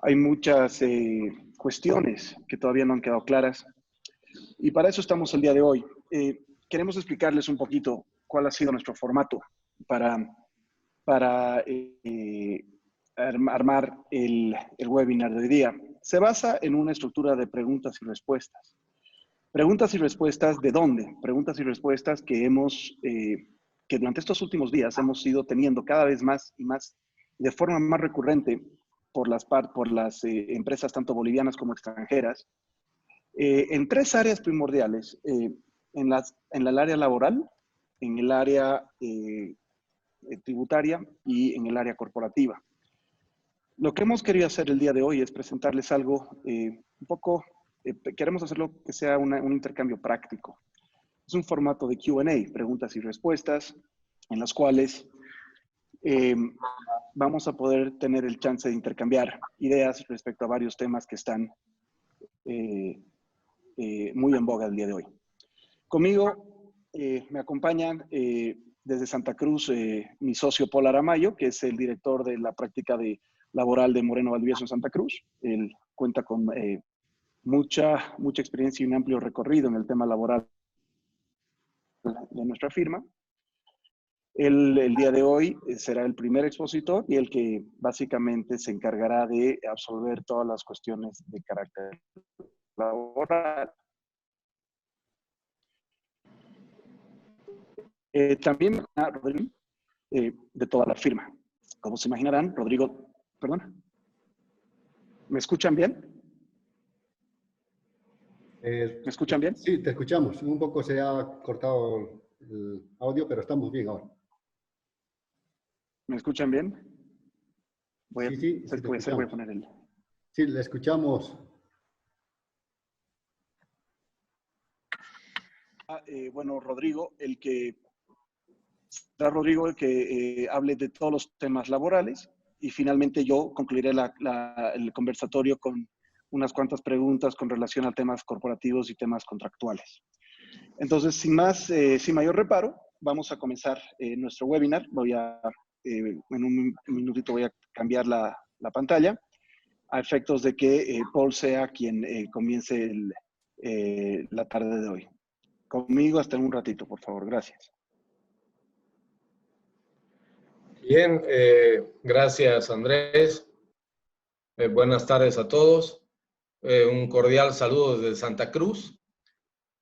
Hay muchas cuestiones que todavía no han quedado claras y para eso estamos el día de hoy. Queremos explicarles un poquito cuál ha sido nuestro formato para armar el webinar de hoy día. Se basa en una estructura de preguntas y respuestas. Preguntas y respuestas, ¿de dónde? Preguntas y respuestas que que durante estos últimos días hemos ido teniendo cada vez más y más, de forma más recurrente por las empresas tanto bolivianas como extranjeras, en tres áreas primordiales, en el área laboral, en el área tributaria y en el área corporativa. Lo que hemos querido hacer el día de hoy es presentarles algo un poco, queremos hacerlo que sea un intercambio práctico. Es un formato de Q&A, preguntas y respuestas, en las cuales vamos a poder tener el chance de intercambiar ideas respecto a varios temas que están muy en boga el día de hoy. Conmigo me acompañan desde Santa Cruz mi socio Paul Aramayo, que es el director de la práctica laboral de Moreno Valdivieso en Santa Cruz. Él cuenta con mucha experiencia y un amplio recorrido en el tema laboral de nuestra firma. Él, el día de hoy será el primer expositor y el que básicamente se encargará de absolver todas las cuestiones de carácter laboral. También Rodrigo, de toda la firma. Como se imaginarán, Rodrigo, perdón, ¿me escuchan bien? ¿Me escuchan bien? Sí, te escuchamos. Un poco se ha cortado el audio, pero estamos bien ahora. ¿Me escuchan bien? Sí, voy a poner el... Sí, le escuchamos. Bueno, Rodrigo, el que hable de todos los temas laborales y finalmente yo concluiré el conversatorio con unas cuantas preguntas con relación a temas corporativos y temas contractuales. Entonces, sin mayor reparo, vamos a comenzar nuestro webinar. En un minutito voy a cambiar la pantalla a efectos de que Paul sea quien comience la tarde de hoy. Conmigo hasta en un ratito, por favor. Gracias. Bien, gracias Andrés. Buenas tardes a todos. Un cordial saludo desde Santa Cruz.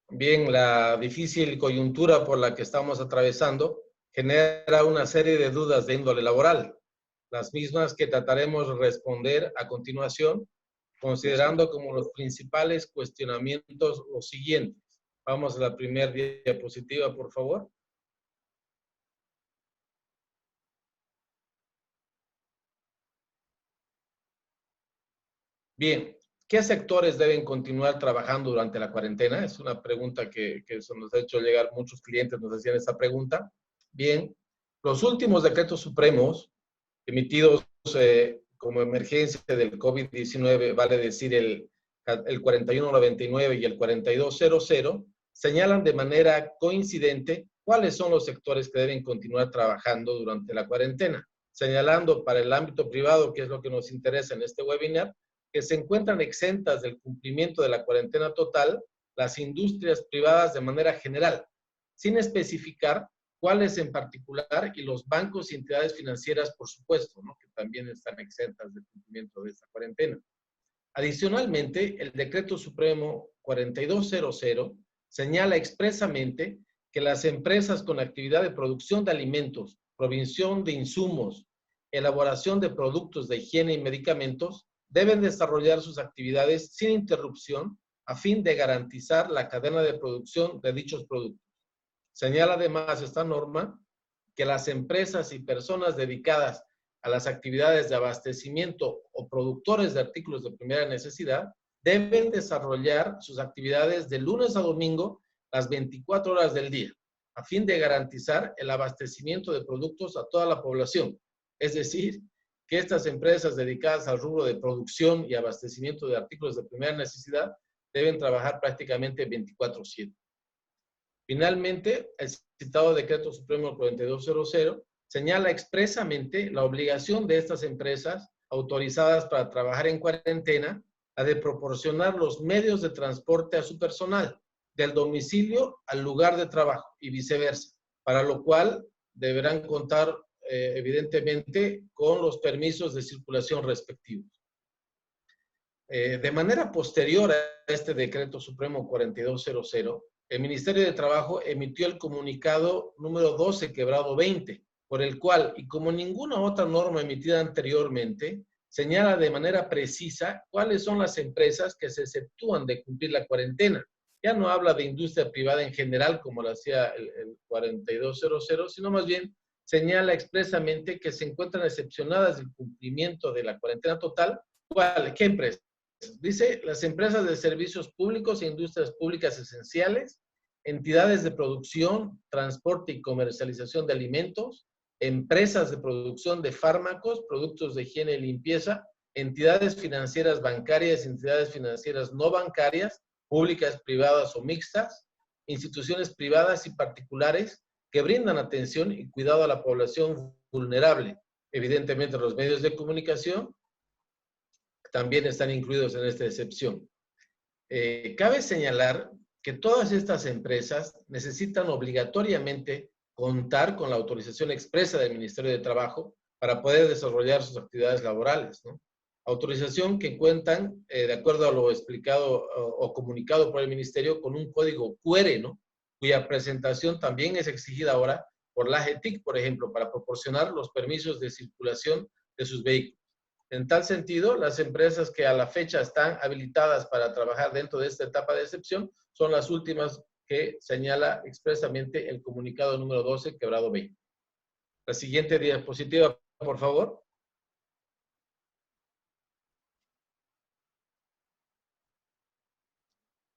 Bien, la difícil coyuntura por la que estamos atravesando genera una serie de dudas de índole laboral, las mismas que trataremos de responder a continuación, considerando como los principales cuestionamientos los siguientes. Vamos a la primera diapositiva, por favor. Bien, ¿qué sectores deben continuar trabajando durante la cuarentena? Es una pregunta que se nos ha hecho llegar, muchos clientes nos hacían esa pregunta. Bien, los últimos decretos supremos emitidos como emergencia del COVID-19, vale decir el 4199 y el 4200, señalan de manera coincidente cuáles son los sectores que deben continuar trabajando durante la cuarentena, señalando para el ámbito privado, que es lo que nos interesa en este webinar, que se encuentran exentas del cumplimiento de la cuarentena total las industrias privadas de manera general, sin especificar cuáles en particular y los bancos y entidades financieras, por supuesto, ¿no?, que también están exentas del cumplimiento de esta cuarentena. Adicionalmente, el Decreto Supremo 4200 señala expresamente que las empresas con actividad de producción de alimentos, provisión de insumos, elaboración de productos de higiene y medicamentos deben desarrollar sus actividades sin interrupción a fin de garantizar la cadena de producción de dichos productos. Señala además esta norma que las empresas y personas dedicadas a las actividades de abastecimiento o productores de artículos de primera necesidad deben desarrollar sus actividades de lunes a domingo las 24 horas del día, a fin de garantizar el abastecimiento de productos a toda la población. Es decir, que estas empresas dedicadas al rubro de producción y abastecimiento de artículos de primera necesidad deben trabajar prácticamente 24/7. Finalmente, el citado Decreto Supremo 4200 señala expresamente la obligación de estas empresas autorizadas para trabajar en cuarentena, ha de proporcionar los medios de transporte a su personal, del domicilio al lugar de trabajo y viceversa, para lo cual deberán contar evidentemente con los permisos de circulación respectivos. De manera posterior a este decreto supremo 4200, el Ministerio de Trabajo emitió el comunicado número 12/20, por el cual, y como ninguna otra norma emitida anteriormente, señala de manera precisa cuáles son las empresas que se exceptúan de cumplir la cuarentena. Ya no habla de industria privada en general, como lo hacía el 4200, sino más bien señala expresamente que se encuentran excepcionadas del cumplimiento de la cuarentena total. ¿Cuál? ¿Qué empresas? Dice, las empresas de servicios públicos e industrias públicas esenciales, entidades de producción, transporte y comercialización de alimentos, empresas de producción de fármacos, productos de higiene y limpieza, entidades financieras bancarias, entidades financieras no bancarias, públicas, privadas o mixtas, instituciones privadas y particulares que brindan atención y cuidado a la población vulnerable. Evidentemente, los medios de comunicación también están incluidos en esta excepción. Cabe señalar que todas estas empresas necesitan obligatoriamente contar con la autorización expresa del Ministerio de Trabajo para poder desarrollar sus actividades laborales, ¿no? Autorización que cuentan, de acuerdo a lo explicado o comunicado por el Ministerio, con un código QR, ¿no? Cuya presentación también es exigida ahora por la AGETIC, por ejemplo, para proporcionar los permisos de circulación de sus vehículos. En tal sentido, las empresas que a la fecha están habilitadas para trabajar dentro de esta etapa de excepción son las últimas que señala expresamente el comunicado número 12/20. La siguiente diapositiva, por favor.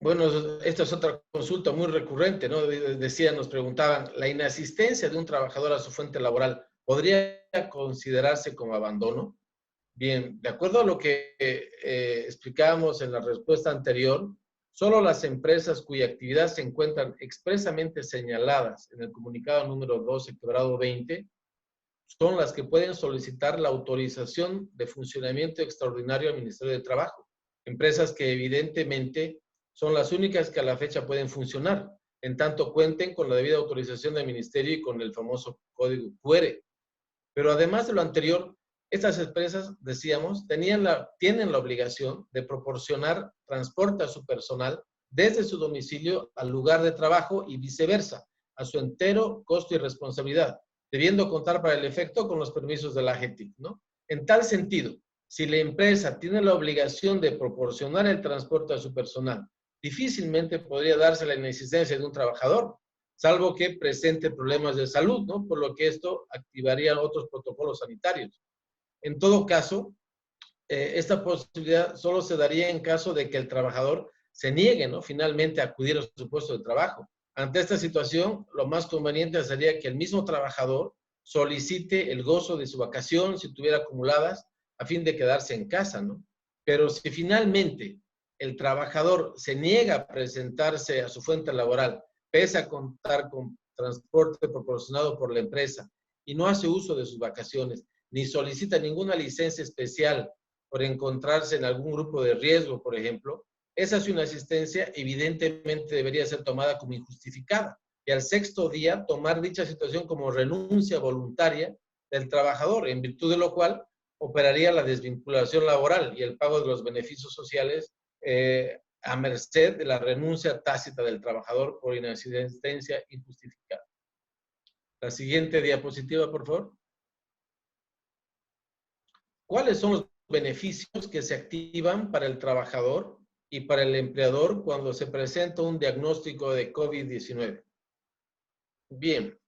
Bueno, esta es otra consulta muy recurrente, ¿no? Decían, nos preguntaban, ¿la inasistencia de un trabajador a su fuente laboral podría considerarse como abandono? Bien, de acuerdo a lo que explicábamos en la respuesta anterior, solo las empresas cuya actividad se encuentran expresamente señaladas en el comunicado número 12/20 son las que pueden solicitar la autorización de funcionamiento extraordinario al Ministerio de Trabajo. Empresas que evidentemente son las únicas que a la fecha pueden funcionar, en tanto cuenten con la debida autorización del Ministerio y con el famoso código QR. Pero además de lo anterior, estas empresas, decíamos, tienen la obligación de proporcionar transporte a su personal desde su domicilio al lugar de trabajo y viceversa, a su entero costo y responsabilidad, debiendo contar para el efecto con los permisos de la AGETIC, ¿no? En tal sentido, si la empresa tiene la obligación de proporcionar el transporte a su personal, difícilmente podría darse la inexistencia de un trabajador, salvo que presente problemas de salud, ¿no? Por lo que esto activaría otros protocolos sanitarios. En todo caso, esta posibilidad solo se daría en caso de que el trabajador se niegue, ¿no? Finalmente a acudir a su puesto de trabajo. Ante esta situación, lo más conveniente sería que el mismo trabajador solicite el gozo de su vacación, si tuviera acumuladas, a fin de quedarse en casa, ¿no? Pero si finalmente el trabajador se niega a presentarse a su fuente laboral, pese a contar con transporte proporcionado por la empresa y no hace uso de sus vacaciones, ni solicita ninguna licencia especial por encontrarse en algún grupo de riesgo, por ejemplo, esa es una asistencia evidentemente debería ser tomada como injustificada y al sexto día tomar dicha situación como renuncia voluntaria del trabajador, en virtud de lo cual operaría la desvinculación laboral y el pago de los beneficios sociales a merced de la renuncia tácita del trabajador por inasistencia injustificada. La siguiente diapositiva, por favor. ¿Cuáles son los beneficios que se activan para el trabajador y para el empleador cuando se presenta un diagnóstico de COVID-19? Bien,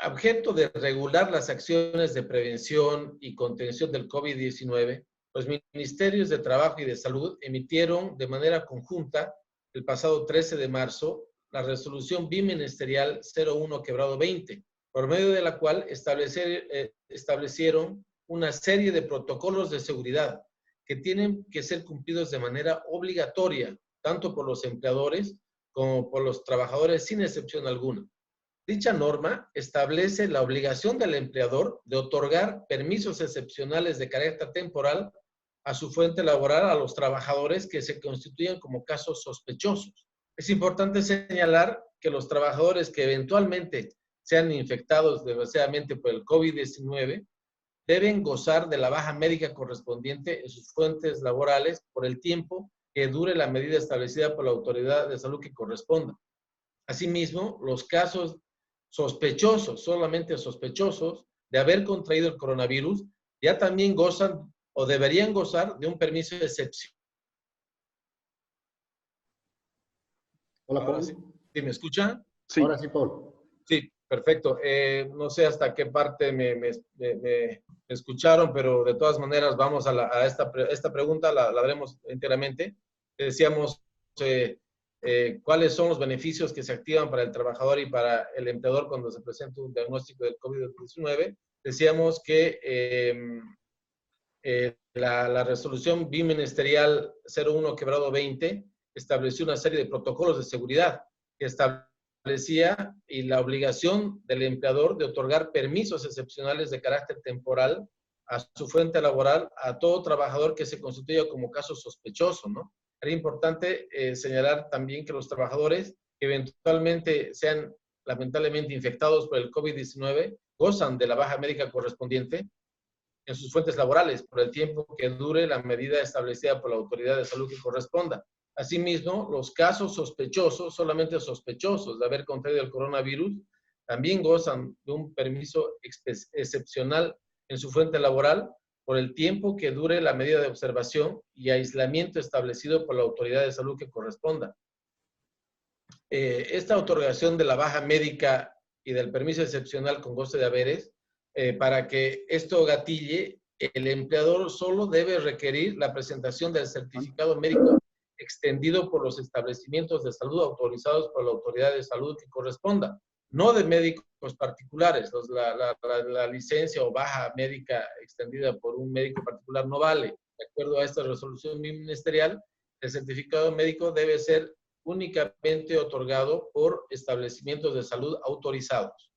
objeto de regular las acciones de prevención y contención del COVID-19, los ministerios de Trabajo y de Salud emitieron de manera conjunta el pasado 13 de marzo la resolución biministerial 01/20, por medio de la cual establecieron una serie de protocolos de seguridad que tienen que ser cumplidos de manera obligatoria, tanto por los empleadores como por los trabajadores, sin excepción alguna. Dicha norma establece la obligación del empleador de otorgar permisos excepcionales de carácter temporal a su fuente laboral a los trabajadores que se constituyan como casos sospechosos. Es importante señalar que los trabajadores que eventualmente sean infectados desgraciadamente por el COVID-19 deben gozar de la baja médica correspondiente en sus fuentes laborales por el tiempo que dure la medida establecida por la autoridad de salud que corresponda. Asimismo, los casos sospechosos, solamente sospechosos, de haber contraído el coronavirus, ya también gozan o deberían gozar de un permiso de excepción. Hola, Ahora Paul. sí. ¿Sí me escuchan? Sí. Ahora sí, Paul. Sí, perfecto. No sé hasta qué parte me escucharon, pero de todas maneras vamos a esta pregunta, la haremos enteramente. Decíamos, ¿cuáles son los beneficios que se activan para el trabajador y para el empleador cuando se presenta un diagnóstico del COVID-19? Decíamos que la resolución biministerial 01/20 estableció una serie de protocolos de seguridad que establecía y la obligación del empleador de otorgar permisos excepcionales de carácter temporal a su fuente laboral a todo trabajador que se constituya como caso sospechoso, ¿no? Era importante señalar también que los trabajadores que eventualmente sean lamentablemente infectados por el COVID-19 gozan de la baja médica correspondiente en sus fuentes laborales por el tiempo que dure la medida establecida por la autoridad de salud que corresponda. Asimismo, los casos sospechosos, solamente sospechosos de haber contraído el coronavirus, también gozan de un permiso excepcional en su fuente laboral por el tiempo que dure la medida de observación y aislamiento establecido por la autoridad de salud que corresponda. Esta otorgación de la baja médica y del permiso excepcional con goce de haberes, para que esto gatille, el empleador solo debe requerir la presentación del certificado médico extendido por los establecimientos de salud autorizados por la autoridad de salud que corresponda, no de médicos particulares. La licencia o baja médica extendida por un médico particular no vale. De acuerdo a esta resolución ministerial, el certificado médico debe ser únicamente otorgado por establecimientos de salud autorizados.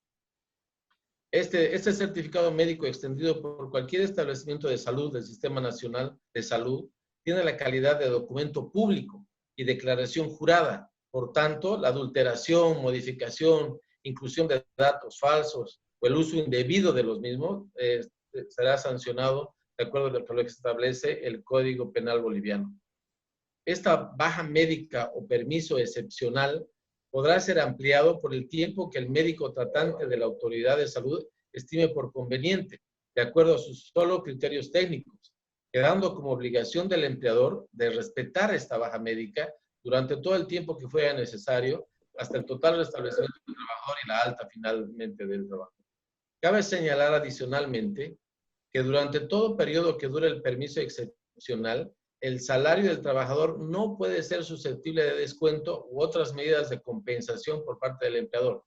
Este certificado médico extendido por cualquier establecimiento de salud del Sistema Nacional de Salud tiene la calidad de documento público y declaración jurada. Por tanto, la adulteración, modificación, inclusión de datos falsos o el uso indebido de los mismos será sancionado de acuerdo a lo que establece el Código Penal boliviano. Esta baja médica o permiso excepcional podrá ser ampliado por el tiempo que el médico tratante de la autoridad de salud estime por conveniente, de acuerdo a sus solo criterios técnicos, quedando como obligación del empleador de respetar esta baja médica durante todo el tiempo que fuera necesario, hasta el total restablecimiento del trabajador y la alta finalmente del trabajo. Cabe señalar adicionalmente que durante todo periodo que dure el permiso excepcional, el salario del trabajador no puede ser susceptible de descuento u otras medidas de compensación por parte del empleador.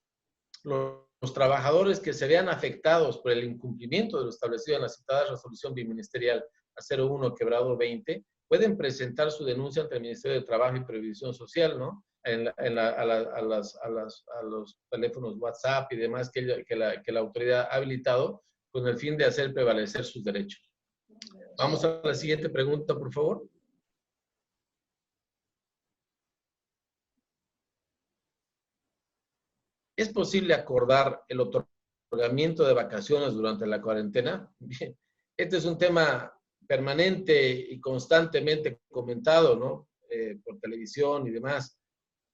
Los trabajadores que se vean afectados por el incumplimiento de lo establecido en la citada resolución biministerial a 01/20 pueden presentar su denuncia ante el Ministerio de Trabajo y Previsión Social, ¿no? A los teléfonos WhatsApp y demás que la autoridad ha habilitado con el fin de hacer prevalecer sus derechos. Vamos a la siguiente pregunta, por favor. ¿Es posible acordar el otorgamiento de vacaciones durante la cuarentena? Bien, este es un tema permanente y constantemente comentado, ¿no? Por televisión y demás.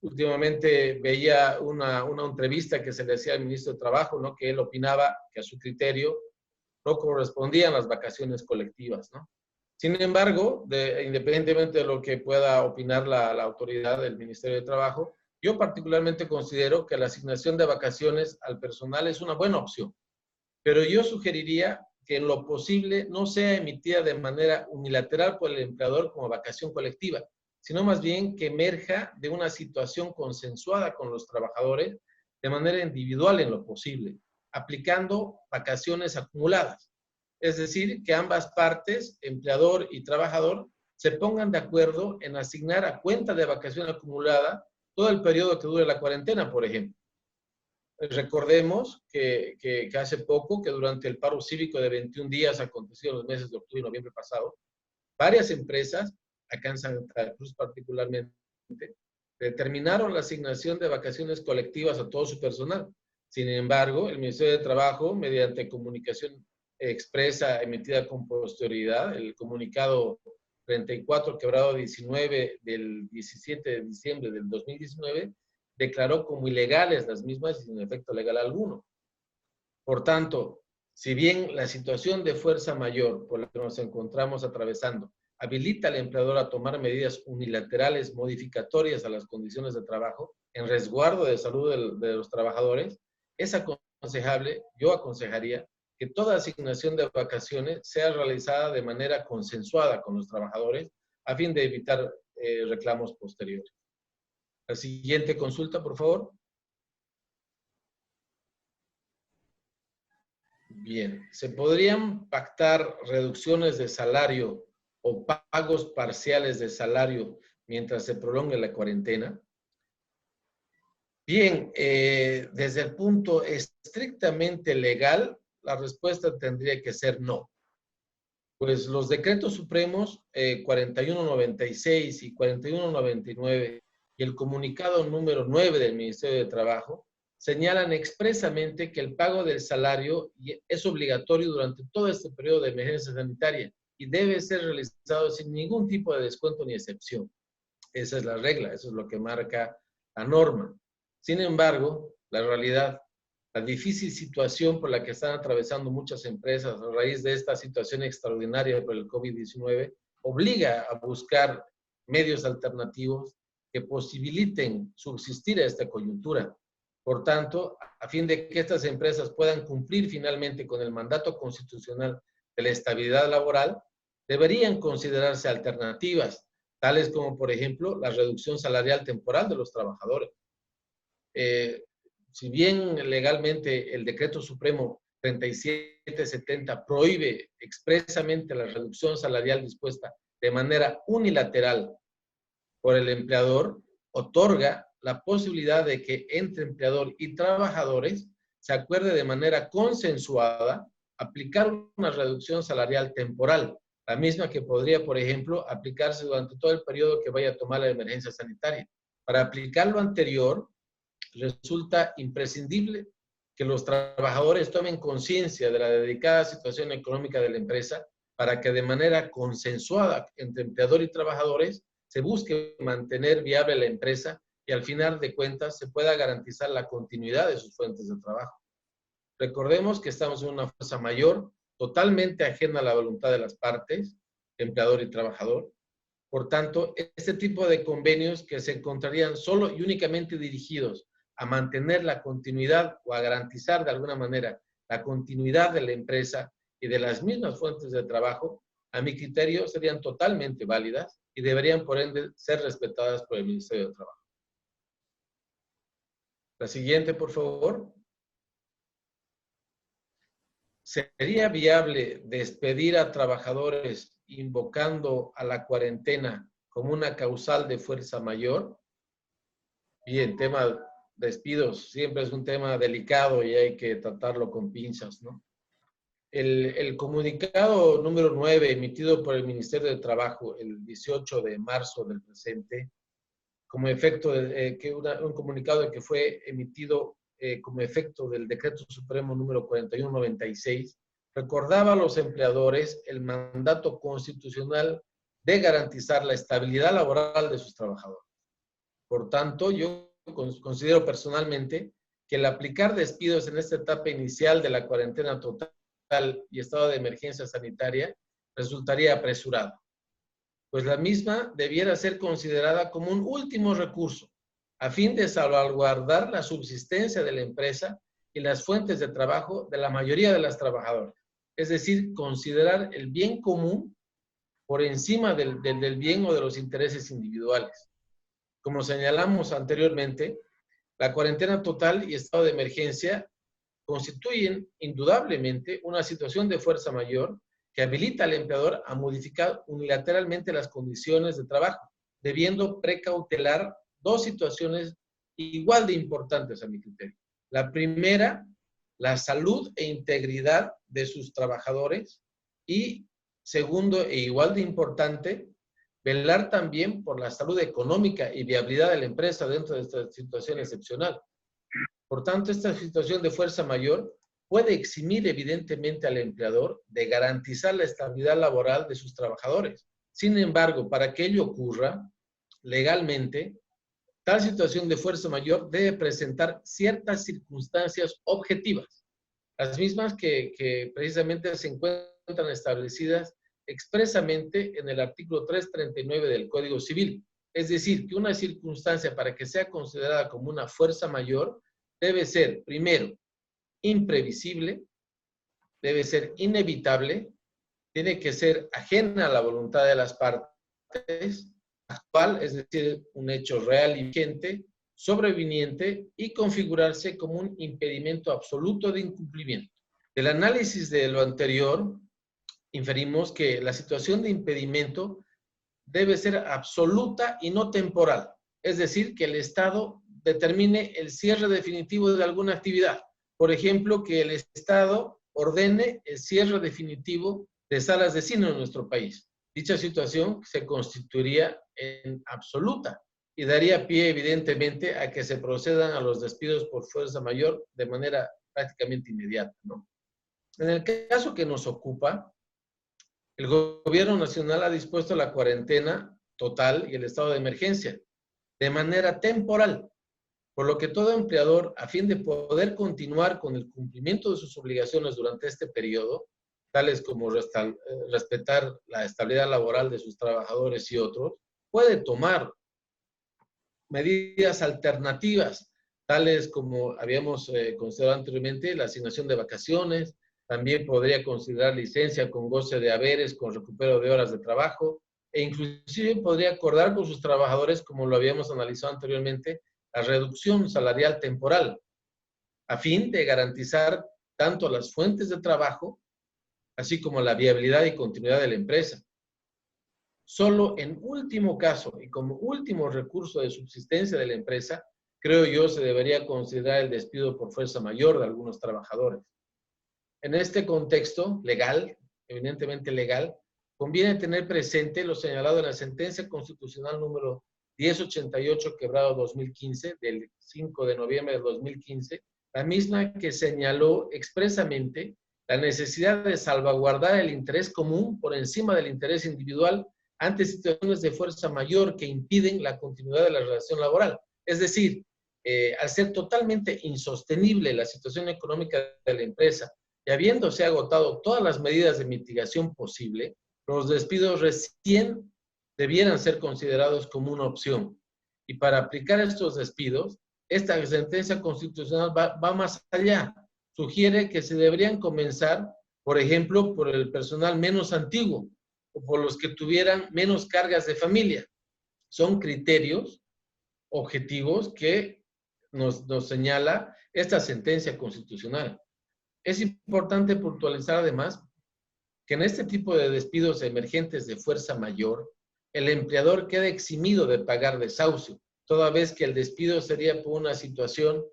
Últimamente veía una entrevista que se le hacía al ministro de Trabajo, ¿no? Que él opinaba que a su criterio no correspondían las vacaciones colectivas, ¿no? Sin embargo, independientemente de lo que pueda opinar la autoridad del Ministerio de Trabajo, yo particularmente considero que la asignación de vacaciones al personal es una buena opción, pero yo sugeriría que en lo posible no sea emitida de manera unilateral por el empleador como vacación colectiva, sino más bien que emerja de una situación consensuada con los trabajadores de manera individual en lo posible, aplicando vacaciones acumuladas. Es decir, que ambas partes, empleador y trabajador, se pongan de acuerdo en asignar a cuenta de vacación acumulada todo el periodo que dure la cuarentena, por ejemplo. recordemos que hace poco, que durante el paro cívico de 21 días acontecido en los meses de octubre y noviembre pasado, varias empresas, acá en Santa Cruz particularmente, determinaron la asignación de vacaciones colectivas a todo su personal. Sin embargo, el Ministerio de Trabajo, mediante comunicación expresa emitida con posterioridad, el comunicado 34/19 del 17 de diciembre del 2019, declaró como ilegales las mismas y sin efecto legal alguno. Por tanto, si bien la situación de fuerza mayor por la que nos encontramos atravesando habilita al empleador a tomar medidas unilaterales modificatorias a las condiciones de trabajo en resguardo de salud de los trabajadores, es aconsejable, yo aconsejaría, que toda asignación de vacaciones sea realizada de manera consensuada con los trabajadores a fin de evitar reclamos posteriores. La siguiente consulta, por favor. Bien, ¿se podrían pactar reducciones de salario o pagos parciales de salario mientras se prolongue la cuarentena? Bien, desde el punto estrictamente legal, la respuesta tendría que ser no. Pues los decretos supremos 4196 y 4199 y el comunicado número 9 del Ministerio de Trabajo señalan expresamente que el pago del salario es obligatorio durante todo este periodo de emergencia sanitaria y debe ser realizado sin ningún tipo de descuento ni excepción. Esa es la regla, eso es lo que marca la norma. Sin embargo, la realidad, la difícil situación por la que están atravesando muchas empresas a raíz de esta situación extraordinaria por el COVID-19, obliga a buscar medios alternativos que posibiliten subsistir a esta coyuntura. Por tanto, a fin de que estas empresas puedan cumplir finalmente con el mandato constitucional de la estabilidad laboral, deberían considerarse alternativas, tales como, por ejemplo, la reducción salarial temporal de los trabajadores. Si bien legalmente el Decreto Supremo 3770 prohíbe expresamente la reducción salarial dispuesta de manera unilateral por el empleador, otorga la posibilidad de que entre empleador y trabajadores se acuerde de manera consensuada aplicar una reducción salarial temporal, la misma que podría, por ejemplo, aplicarse durante todo el periodo que vaya a tomar la emergencia sanitaria. Para aplicar lo anterior, resulta imprescindible que los trabajadores tomen conciencia de la delicada situación económica de la empresa para que de manera consensuada entre empleador y trabajadores se busque mantener viable la empresa y al final de cuentas se pueda garantizar la continuidad de sus fuentes de trabajo. Recordemos que estamos en una fuerza mayor totalmente ajena a la voluntad de las partes, empleador y trabajador. Por tanto, este tipo de convenios que se encontrarían solo y únicamente dirigidos a mantener la continuidad o a garantizar de alguna manera la continuidad de la empresa y de las mismas fuentes de trabajo, a mi criterio serían totalmente válidas y deberían por ende ser respetadas por el Ministerio de Trabajo. La siguiente, por favor. ¿Sería viable despedir a trabajadores invocando a la cuarentena como una causal de fuerza mayor? Bien, tema de despidos siempre es un tema delicado y hay que tratarlo con pinzas, ¿no? El comunicado número 9 emitido por el Ministerio de Trabajo el 18 de marzo del presente, como efecto de un comunicado que fue emitido como efecto del Decreto Supremo número 4196, recordaba a los empleadores el mandato constitucional de garantizar la estabilidad laboral de sus trabajadores. Por tanto, yo considero personalmente que el aplicar despidos en esta etapa inicial de la cuarentena total y estado de emergencia sanitaria resultaría apresurado, pues la misma debiera ser considerada como un último recurso a fin de salvaguardar la subsistencia de la empresa y las fuentes de trabajo de la mayoría de las trabajadoras. Es decir, considerar el bien común por encima del bien o de los intereses individuales. Como señalamos anteriormente, la cuarentena total y estado de emergencia constituyen indudablemente una situación de fuerza mayor que habilita al empleador a modificar unilateralmente las condiciones de trabajo, debiendo precautelar dos situaciones igual de importantes a mi criterio. La primera, la salud e integridad de sus trabajadores. Y segundo, e igual de importante, velar también por la salud económica y viabilidad de la empresa dentro de esta situación excepcional. Por tanto, esta situación de fuerza mayor puede eximir evidentemente al empleador de garantizar la estabilidad laboral de sus trabajadores. Sin embargo, para que ello ocurra legalmente, tal situación de fuerza mayor debe presentar ciertas circunstancias objetivas, las mismas que precisamente se encuentran establecidas expresamente en el artículo 339 del Código Civil. Es decir, que una circunstancia para que sea considerada como una fuerza mayor debe ser, primero, imprevisible, debe ser inevitable, tiene que ser ajena a la voluntad de las partes, actual, es decir, un hecho real y vigente, sobreviniente y configurarse como un impedimento absoluto de incumplimiento. Del análisis de lo anterior, inferimos que la situación de impedimento debe ser absoluta y no temporal, es decir, que el Estado determine el cierre definitivo de alguna actividad. Por ejemplo, que el Estado ordene el cierre definitivo de salas de cine en nuestro país. Dicha situación se constituiría en absoluta y daría pie, evidentemente, a que se procedan a los despidos por fuerza mayor de manera prácticamente inmediata, ¿no? En el caso que nos ocupa, el gobierno nacional ha dispuesto la cuarentena total y el estado de emergencia de manera temporal, por lo que todo empleador, a fin de poder continuar con el cumplimiento de sus obligaciones durante este periodo, tales como respetar la estabilidad laboral de sus trabajadores y otros, puede tomar medidas alternativas, tales como habíamos considerado anteriormente, la asignación de vacaciones, también podría considerar licencia con goce de haberes, con recupero de horas de trabajo, e inclusive podría acordar con sus trabajadores, como lo habíamos analizado anteriormente, la reducción salarial temporal, a fin de garantizar tanto las fuentes de trabajo, así como la viabilidad y continuidad de la empresa. Solo en último caso y como último recurso de subsistencia de la empresa, creo yo, se debería considerar el despido por fuerza mayor de algunos trabajadores. En este contexto legal, evidentemente legal, conviene tener presente lo señalado en la sentencia constitucional número 1088 quebrado 2015, del 5 de noviembre de 2015, la misma que señaló expresamente la necesidad de salvaguardar el interés común por encima del interés individual ante situaciones de fuerza mayor que impiden la continuidad de la relación laboral. Es decir, al ser totalmente insostenible la situación económica de la empresa y habiéndose agotado todas las medidas de mitigación posible, los despidos recién debieran ser considerados como una opción. Y para aplicar estos despidos, esta sentencia constitucional va más allá. Sugiere que se deberían comenzar, por ejemplo, por el personal menos antiguo o por los que tuvieran menos cargas de familia. Son criterios objetivos que nos señala esta sentencia constitucional. Es importante puntualizar además que en este tipo de despidos emergentes de fuerza mayor, el empleador queda eximido de pagar desahucio, toda vez que el despido sería por una situación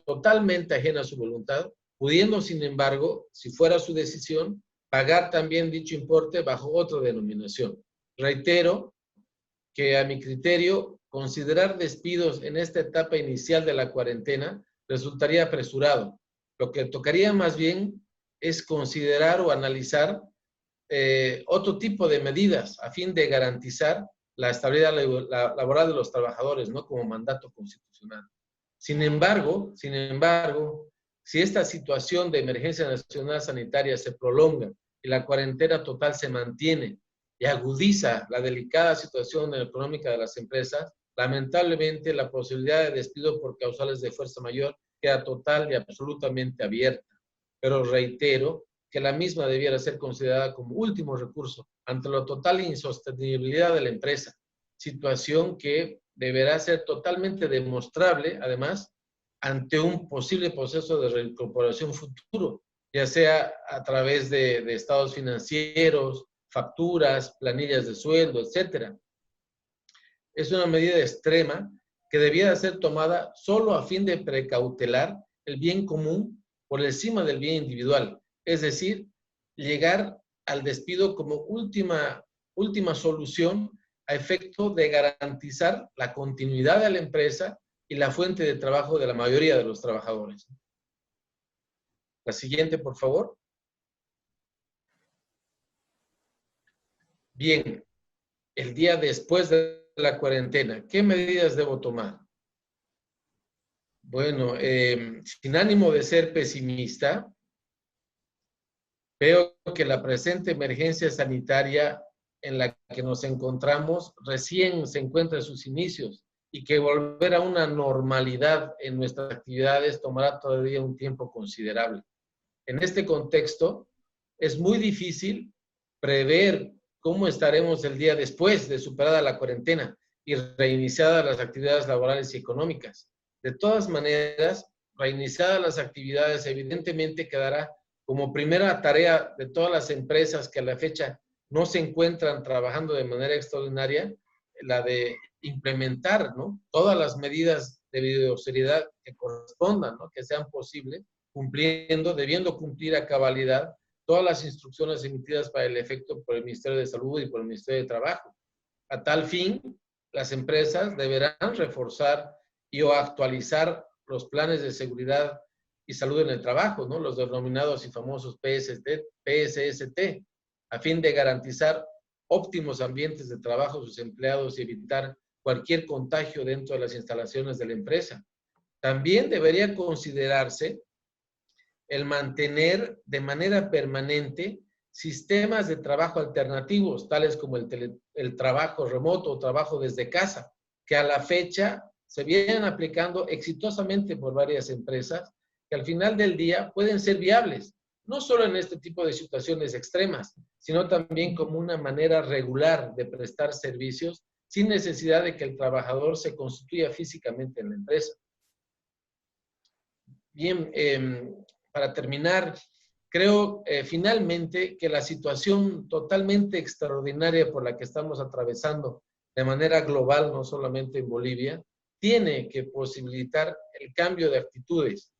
totalmente ajena a su voluntad, pudiendo, sin embargo, si fuera su decisión, pagar también dicho importe bajo otra denominación. Reitero que a mi criterio, considerar despidos en esta etapa inicial de la cuarentena resultaría apresurado. Lo que tocaría más bien es considerar o analizar otro tipo de medidas a fin de garantizar la estabilidad laboral de los trabajadores, no como mandato constitucional. Sin embargo, si esta situación de emergencia nacional sanitaria se prolonga y la cuarentena total se mantiene y agudiza la delicada situación económica de las empresas, lamentablemente la posibilidad de despido por causales de fuerza mayor queda total y absolutamente abierta. Pero reitero que la misma debiera ser considerada como último recurso ante la total insostenibilidad de la empresa, situación que deberá ser totalmente demostrable, además, ante un posible proceso de reincorporación futuro, ya sea a través de estados financieros, facturas, planillas de sueldo, etc. Es una medida extrema que debiera ser tomada solo a fin de precautelar el bien común por encima del bien individual. Es decir, llegar al despido como última solución a efecto de garantizar la continuidad de la empresa y la fuente de trabajo de la mayoría de los trabajadores. La siguiente, por favor. Bien, el día después de la cuarentena, ¿qué medidas debo tomar? Bueno, sin ánimo de ser pesimista, veo que la presente emergencia sanitaria en la que nos encontramos recién se encuentra en sus inicios y que volver a una normalidad en nuestras actividades tomará todavía un tiempo considerable. En este contexto, es muy difícil prever cómo estaremos el día después de superada la cuarentena y reiniciadas las actividades laborales y económicas. De todas maneras, reiniciadas las actividades evidentemente quedará como primera tarea de todas las empresas que a la fecha no se encuentran trabajando de manera extraordinaria, la de implementar, ¿no?, todas las medidas de bioseguridad que correspondan, ¿no?, que sean posibles, debiendo cumplir a cabalidad todas las instrucciones emitidas para el efecto por el Ministerio de Salud y por el Ministerio de Trabajo. A tal fin, las empresas deberán reforzar o actualizar los planes de seguridad y salud en el trabajo, ¿no?, los denominados y famosos PSST, a fin de garantizar óptimos ambientes de trabajo a sus empleados y evitar cualquier contagio dentro de las instalaciones de la empresa. También debería considerarse el mantener de manera permanente sistemas de trabajo alternativos, tales como el trabajo remoto o trabajo desde casa, que a la fecha se vienen aplicando exitosamente por varias empresas, que al final del día pueden ser viables, no solo en este tipo de situaciones extremas, sino también como una manera regular de prestar servicios sin necesidad de que el trabajador se constituya físicamente en la empresa. Bien, para terminar, creo finalmente que la situación totalmente extraordinaria por la que estamos atravesando de manera global, no solamente en Bolivia, tiene que posibilitar el cambio de actitudes,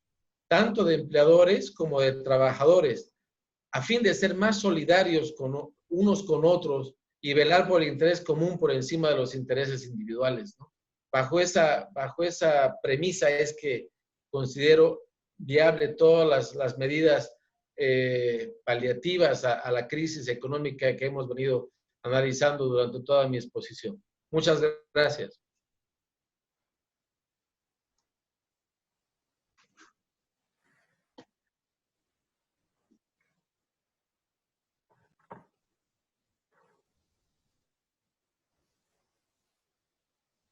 tanto de empleadores como de trabajadores, a fin de ser más solidarios unos con otros y velar por el interés común por encima de los intereses individuales, ¿no? Bajo esa premisa es que considero viable todas las medidas paliativas a la crisis económica que hemos venido analizando durante toda mi exposición. Muchas gracias.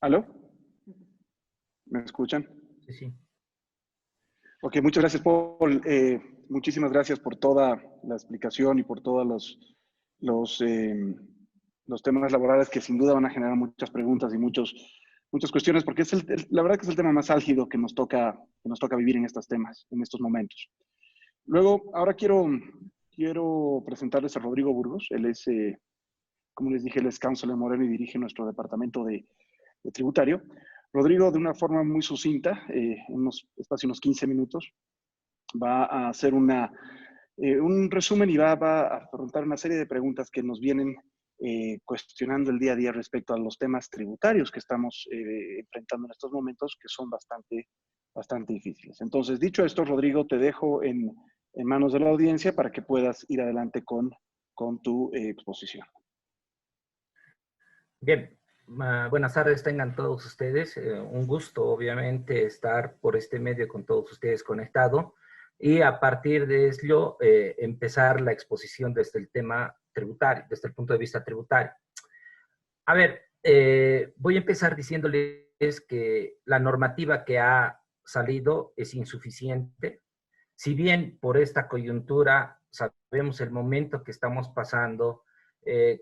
¿Aló? ¿Me escuchan? Sí, sí. Ok, muchas gracias, Paul. Muchísimas gracias por toda la explicación y por todos los temas laborales que sin duda van a generar muchas preguntas y muchas cuestiones, porque es la verdad que es el tema más álgido que nos toca vivir en estos temas, en estos momentos. Luego, ahora quiero presentarles a Rodrigo Burgos. Él es, como les dije, él es Councilor en Moreno y dirige nuestro departamento de tributario. Rodrigo, de una forma muy sucinta, en unos 15 minutos, va a hacer un resumen y va a afrontar una serie de preguntas que nos vienen cuestionando el día a día respecto a los temas tributarios que estamos enfrentando en estos momentos, que son bastante difíciles. Entonces, dicho esto, Rodrigo, te dejo en manos de la audiencia para que puedas ir adelante con tu exposición. Bien, buenas tardes tengan todos ustedes. Un gusto, obviamente, estar por este medio con todos ustedes conectado y a partir de ello empezar la exposición desde el tema tributario, desde el punto de vista tributario. A ver, voy a empezar diciéndoles que la normativa que ha salido es insuficiente. Si bien por esta coyuntura sabemos el momento que estamos pasando,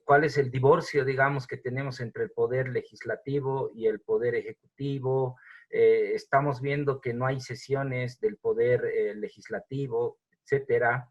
cuál es el divorcio, digamos, que tenemos entre el poder legislativo y el poder ejecutivo. Estamos viendo que no hay sesiones del poder legislativo, etcétera.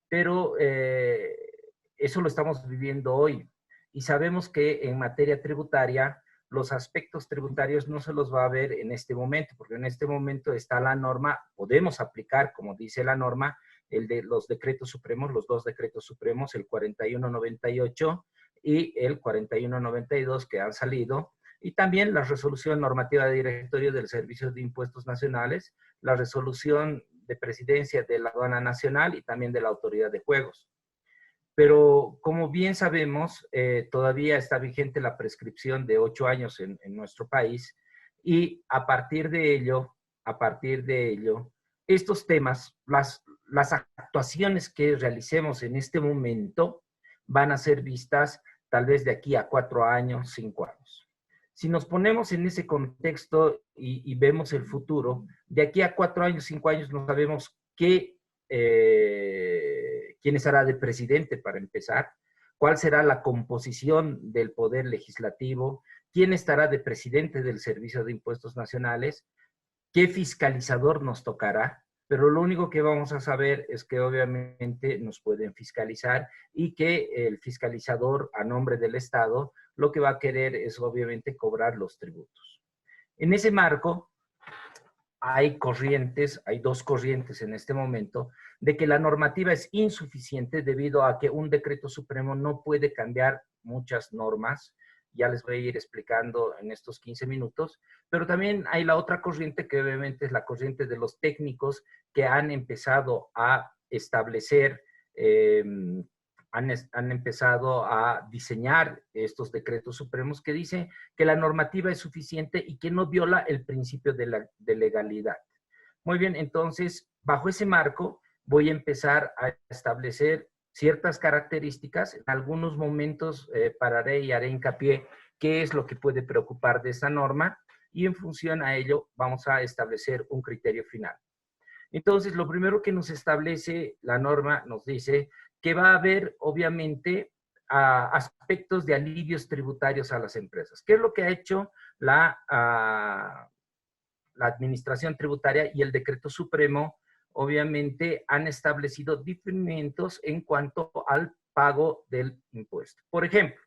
Pero eso lo estamos viviendo hoy. Y sabemos que en materia tributaria los aspectos tributarios no se los va a ver en este momento, porque en este momento está la norma, podemos aplicar, como dice la norma, el de los decretos supremos, los dos decretos supremos, el 4198 y el 4192 que han salido, y también la resolución normativa de directorio del Servicio de Impuestos Nacionales, la resolución de presidencia de la Aduana Nacional y también de la Autoridad de Juegos. Pero como bien sabemos, todavía está vigente la prescripción de 8 años en nuestro país, y a partir de ello, estos temas, las actuaciones que realicemos en este momento van a ser vistas tal vez de aquí a 4 años, 5 años. Si nos ponemos en ese contexto y vemos el futuro, de aquí a 4 años, 5 años, no sabemos quién estará de presidente para empezar, cuál será la composición del poder legislativo, quién estará de presidente del Servicio de Impuestos Nacionales, qué fiscalizador nos tocará, pero lo único que vamos a saber es que obviamente nos pueden fiscalizar y que el fiscalizador a nombre del Estado lo que va a querer es obviamente cobrar los tributos. En ese marco hay dos corrientes en este momento de que la normativa es insuficiente debido a que un decreto supremo no puede cambiar muchas normas. Ya les voy a ir explicando en estos 15 minutos, pero también hay la otra corriente que obviamente es la corriente de los técnicos que han empezado a establecer, han empezado a diseñar estos decretos supremos que dicen que la normativa es suficiente y que no viola el principio de legalidad. Muy bien, entonces, bajo ese marco voy a empezar a establecer ciertas características. En algunos momentos pararé y haré hincapié qué es lo que puede preocupar de esta norma y en función a ello vamos a establecer un criterio final. Entonces, lo primero que nos establece la norma nos dice que va a haber, obviamente, aspectos de alivios tributarios a las empresas. ¿Qué es lo que ha hecho la Administración Tributaria y el Decreto Supremo? Obviamente han establecido diferimientos en cuanto al pago del impuesto. Por ejemplo,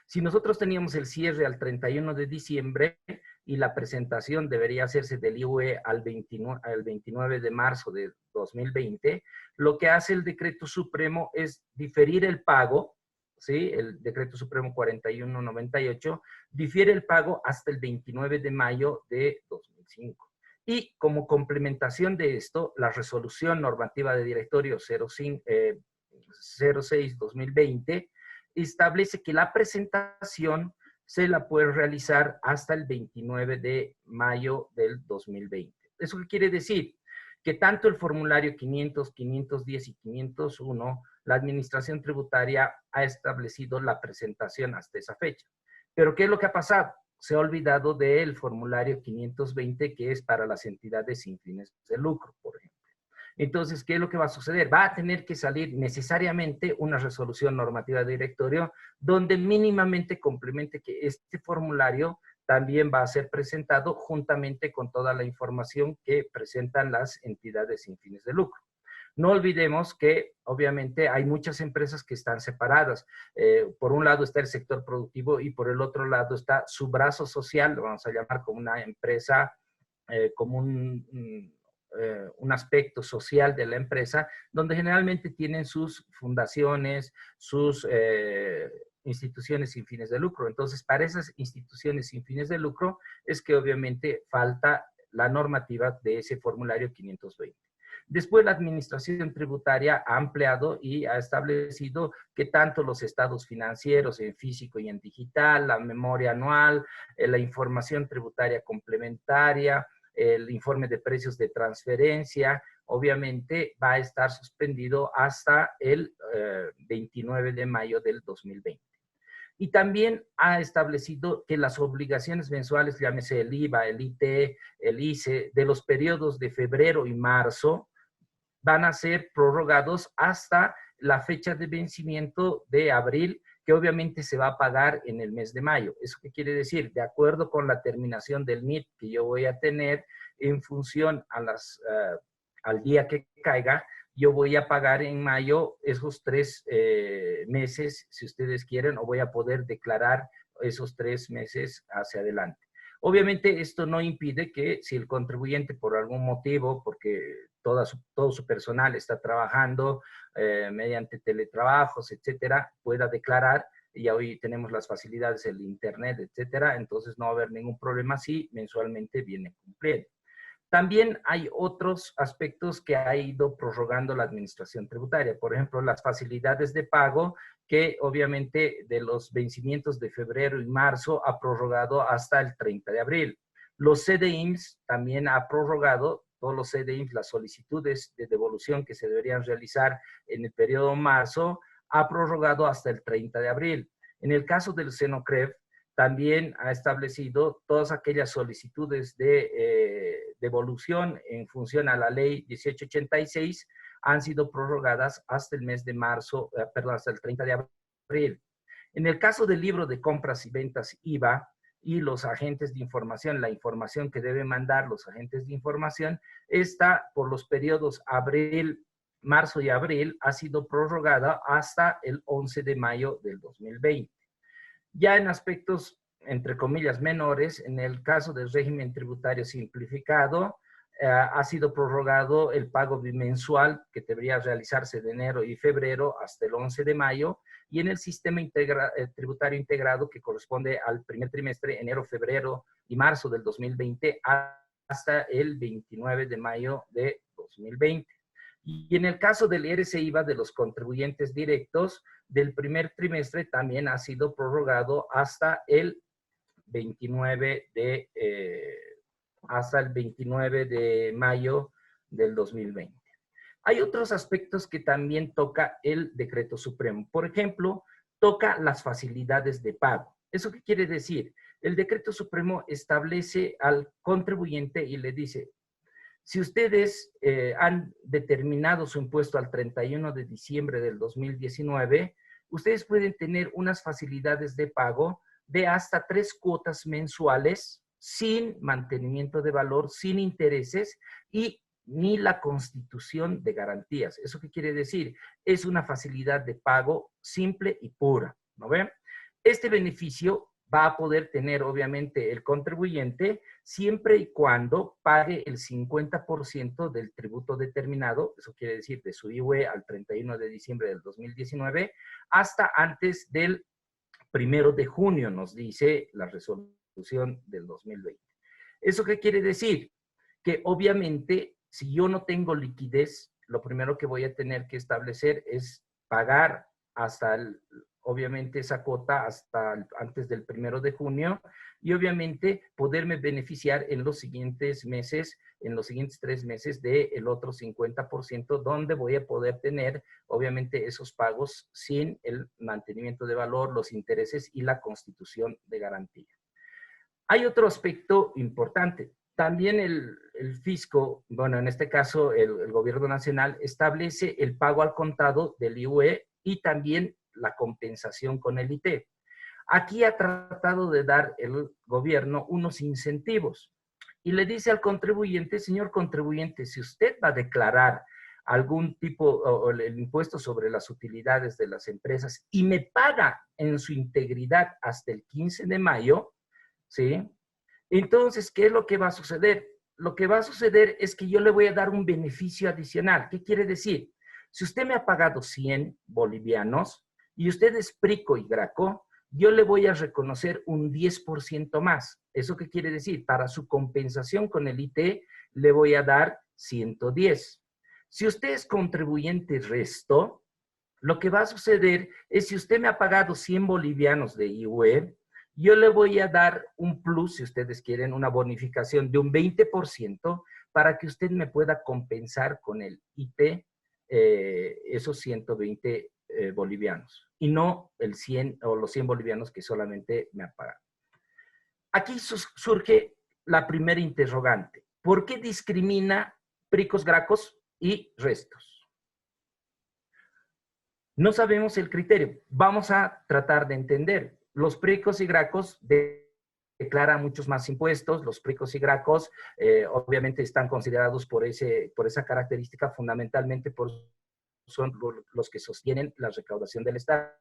si nosotros teníamos el cierre al 31 de diciembre y la presentación debería hacerse del IUE al 29 de marzo de 2020, lo que hace el Decreto Supremo es diferir el pago, ¿sí? El Decreto Supremo 4198 difiere el pago hasta el 29 de mayo de 2005. Y como complementación de esto, la resolución normativa de directorio 06-2020 establece que la presentación se la puede realizar hasta el 29 de mayo del 2020. ¿Eso qué quiere decir? Que tanto el formulario 500, 510 y 501, la Administración Tributaria ha establecido la presentación hasta esa fecha. Pero ¿qué es lo que ha pasado? Se ha olvidado del formulario 520, que es para las entidades sin fines de lucro, por ejemplo. Entonces, ¿qué es lo que va a suceder? Va a tener que salir necesariamente una resolución normativa de directorio donde mínimamente complemente que este formulario también va a ser presentado juntamente con toda la información que presentan las entidades sin fines de lucro. No olvidemos que, obviamente, hay muchas empresas que están separadas. Por un lado está el sector productivo y por el otro lado está su brazo social, lo vamos a llamar como una empresa, como un aspecto social de la empresa, donde generalmente tienen sus fundaciones, sus instituciones sin fines de lucro. Entonces, para esas instituciones sin fines de lucro es que obviamente falta la normativa de ese formulario 520. Después la Administración Tributaria ha ampliado y ha establecido que tanto los estados financieros en físico y en digital, la memoria anual, la información tributaria complementaria, el informe de precios de transferencia, obviamente va a estar suspendido hasta el 29 de mayo del 2020. Y también ha establecido que las obligaciones mensuales, llámese el IVA, el ITE, el ICE, de los periodos de febrero y marzo, van a ser prorrogados hasta la fecha de vencimiento de abril, que obviamente se va a pagar en el mes de mayo. ¿Eso qué quiere decir? De acuerdo con la terminación del NIT que yo voy a tener en función a al día que caiga, yo voy a pagar en mayo esos 3 meses, si ustedes quieren, o voy a poder declarar esos 3 meses hacia adelante. Obviamente esto no impide que si el contribuyente por algún motivo, porque todo su personal está trabajando mediante teletrabajos, etcétera, pueda declarar, y hoy tenemos las facilidades, el internet, etcétera, entonces no va a haber ningún problema si mensualmente viene cumpliendo. También hay otros aspectos que ha ido prorrogando la administración tributaria. Por ejemplo, las facilidades de pago que obviamente de los vencimientos de febrero y marzo ha prorrogado hasta el 30 de abril. Los CDIMS también ha prorrogado, todos los CDIMS, las solicitudes de devolución que se deberían realizar en el periodo marzo, ha prorrogado hasta el 30 de abril. En el caso del Senocrev, también ha establecido todas aquellas solicitudes de devolución en función a la ley 1886 han sido prorrogadas hasta el mes de marzo, perdón, hasta el 30 de abril. En el caso del libro de compras y ventas IVA y los agentes de información, la información que deben mandar los agentes de información, esta por los periodos abril, marzo y abril ha sido prorrogada hasta el 11 de mayo del 2020. Ya en aspectos, entre comillas, menores, en el caso del régimen tributario simplificado, ha sido prorrogado el pago bimensual que debería realizarse de enero y febrero hasta el 11 de mayo, y en el sistema tributario integrado que corresponde al primer trimestre, enero, febrero y marzo del 2020, hasta el 29 de mayo de 2020. Y en el caso del IRS-IVA de los contribuyentes directos, del primer trimestre también ha sido prorrogado hasta el 29 de mayo del 2020. Hay otros aspectos que también toca el Decreto Supremo. Por ejemplo, toca las facilidades de pago. ¿Eso qué quiere decir? El Decreto Supremo establece al contribuyente y le dice, si ustedes han determinado su impuesto al 31 de diciembre del 2019, ustedes pueden tener unas facilidades de pago de hasta 3 cuotas mensuales sin mantenimiento de valor, sin intereses y ni la constitución de garantías. ¿Eso qué quiere decir? Es una facilidad de pago simple y pura, ¿no ven? Este beneficio va a poder tener, obviamente, el contribuyente siempre y cuando pague el 50% del tributo determinado, eso quiere decir de su IUE al 31 de diciembre del 2019, hasta antes del 1 de junio, nos dice la resolución del 2020. ¿Eso qué quiere decir? Que obviamente, si yo no tengo liquidez, lo primero que voy a tener que establecer es pagar hasta obviamente esa cuota hasta antes del 1 de junio y obviamente poderme beneficiar en los siguientes meses, en los siguientes 3 meses del otro 50%, donde voy a poder tener obviamente esos pagos sin el mantenimiento de valor, los intereses y la constitución de garantía. Hay otro aspecto importante. También el fisco, bueno, en este caso el gobierno nacional, establece el pago al contado del IUE y también la compensación con el IT. Aquí ha tratado de dar el gobierno unos incentivos y le dice al contribuyente, señor contribuyente, si usted va a declarar algún tipo o el impuesto sobre las utilidades de las empresas y me paga en su integridad hasta el 15 de mayo, ¿sí? Entonces, ¿qué es lo que va a suceder? Lo que va a suceder es que yo le voy a dar un beneficio adicional. ¿Qué quiere decir? Si usted me ha pagado 100 bolivianos y usted es Prico y Graco, yo le voy a reconocer un 10% más. ¿Eso qué quiere decir? Para su compensación con el IT, le voy a dar 110. Si usted es contribuyente resto, lo que va a suceder es si usted me ha pagado 100 bolivianos de IUE, yo le voy a dar un plus, si ustedes quieren, una bonificación de un 20% para que usted me pueda compensar con el IT esos 120 bolivianos y no el 100 o los 100 bolivianos que solamente me han pagado. Aquí surge la primera interrogante. ¿Por qué discrimina Pricos, Gracos y restos? No sabemos el criterio. Vamos a tratar de entender. Los Pricos y Gracos declaran muchos más impuestos. Los Pricos y Gracos obviamente están considerados por esa característica fundamentalmente son los que sostienen la recaudación del Estado.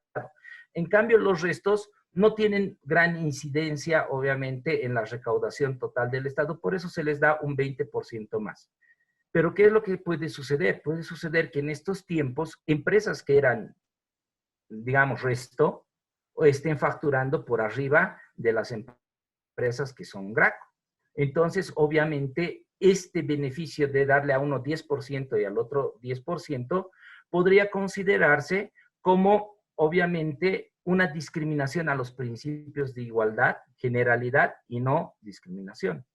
En cambio, los restos no tienen gran incidencia, obviamente, en la recaudación total del Estado, por eso se les da un 20% más. Pero ¿qué es lo que puede suceder? Puede suceder que en estos tiempos, empresas que eran, digamos, resto, estén facturando por arriba de las empresas que son Graco. Entonces, obviamente, este beneficio de darle a uno 10% y al otro 10% podría considerarse como, obviamente, una discriminación a los principios de igualdad, generalidad y no discriminación.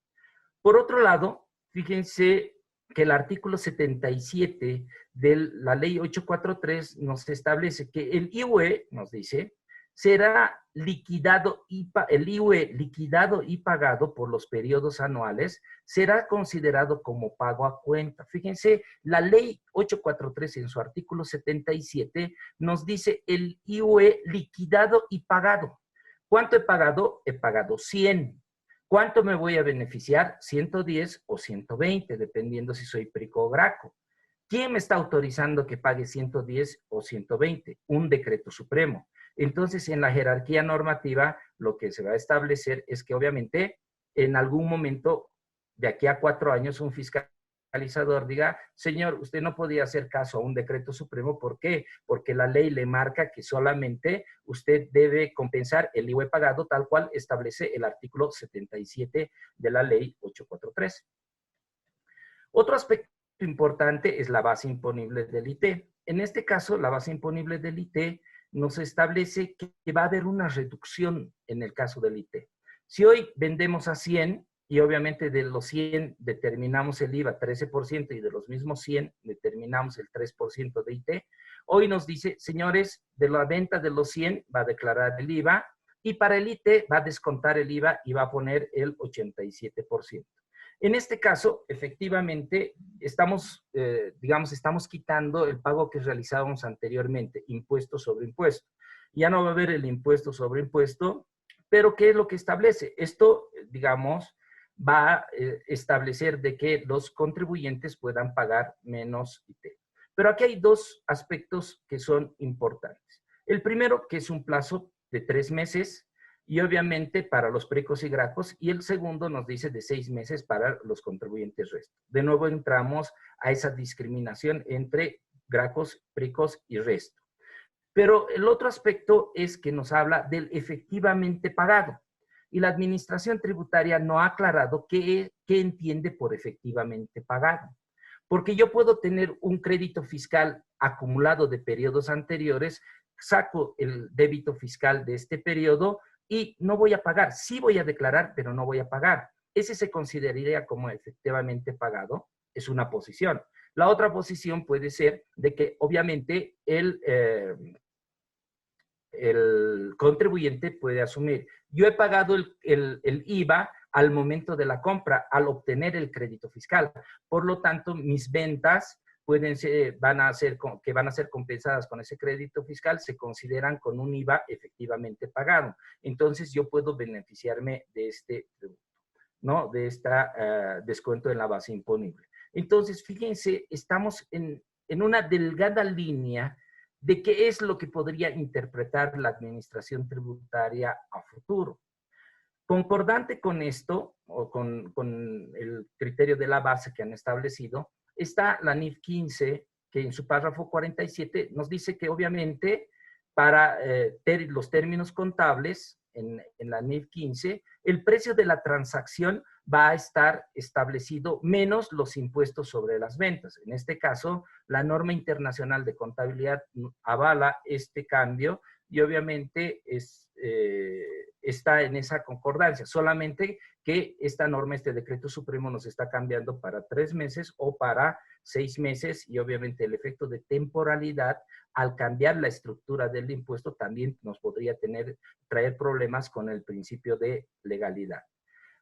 Por otro lado, fíjense que el artículo 77 de la ley 843 nos establece que el IUE, nos dice, será liquidado el IUE liquidado y pagado por los periodos anuales será considerado como pago a cuenta. Fíjense, la ley 843 en su artículo 77 nos dice el IUE liquidado y pagado. ¿Cuánto he pagado? He pagado 100. ¿Cuánto me voy a beneficiar? 110 o 120, dependiendo si soy Prico o Graco. ¿Quién me está autorizando que pague 110 o 120? Un decreto supremo. Entonces, en la jerarquía normativa, lo que se va a establecer es que, obviamente, en algún momento, de aquí a 4 años, un fiscalizador diga, señor, usted no podía hacer caso a un decreto supremo. ¿Por qué? Porque la ley le marca que solamente usted debe compensar el IVA pagado, tal cual establece el artículo 77 de la ley 843. Otro aspecto importante es la base imponible del IT. En este caso, la base imponible del IT nos establece que va a haber una reducción en el caso del IT. Si hoy vendemos a 100 y obviamente de los 100 determinamos el IVA 13% y de los mismos 100 determinamos el 3% de IT, hoy nos dice, señores, de la venta de los 100 va a declarar el IVA y para el IT va a descontar el IVA y va a poner el 87%. En este caso, efectivamente, estamos quitando el pago que realizábamos anteriormente, impuesto sobre impuesto. Ya no va a haber el impuesto sobre impuesto, pero ¿qué es lo que establece? Esto, digamos, va a establecer de que los contribuyentes puedan pagar menos IT. Pero aquí hay 2 aspectos que son importantes. El primero, que es un plazo de 3 meses, y obviamente para los Pricos y Gracos, y el segundo nos dice de 6 meses para los contribuyentes resto. De nuevo entramos a esa discriminación entre Gracos, Pricos y resto. Pero el otro aspecto es que nos habla del efectivamente pagado, y la administración tributaria no ha aclarado qué entiende por efectivamente pagado. Porque yo puedo tener un crédito fiscal acumulado de periodos anteriores, saco el débito fiscal de este periodo, y no voy a pagar. Sí voy a declarar, pero no voy a pagar. Ese se consideraría como efectivamente pagado. Es una posición. La otra posición puede ser de que obviamente el contribuyente puede asumir. Yo he pagado el IVA al momento de la compra, al obtener el crédito fiscal. Por lo tanto, mis ventas van a ser compensadas con ese crédito fiscal, se consideran con un IVA efectivamente pagado. Entonces, yo puedo beneficiarme de este tributo, ¿no? De este descuento en la base imponible. Entonces, fíjense, estamos en una delgada línea de qué es lo que podría interpretar la administración tributaria a futuro. Concordante con esto, o con el criterio de la base que han establecido, está la NIF 15, que en su párrafo 47 nos dice que obviamente para los términos contables en la NIF 15, el precio de la transacción va a estar establecido menos los impuestos sobre las ventas. En este caso, la norma internacional de contabilidad avala este cambio y obviamente está en esa concordancia. Solamente que esta norma, este decreto supremo nos está cambiando para 3 meses o para 6 meses y obviamente el efecto de temporalidad al cambiar la estructura del impuesto también nos podría traer problemas con el principio de legalidad.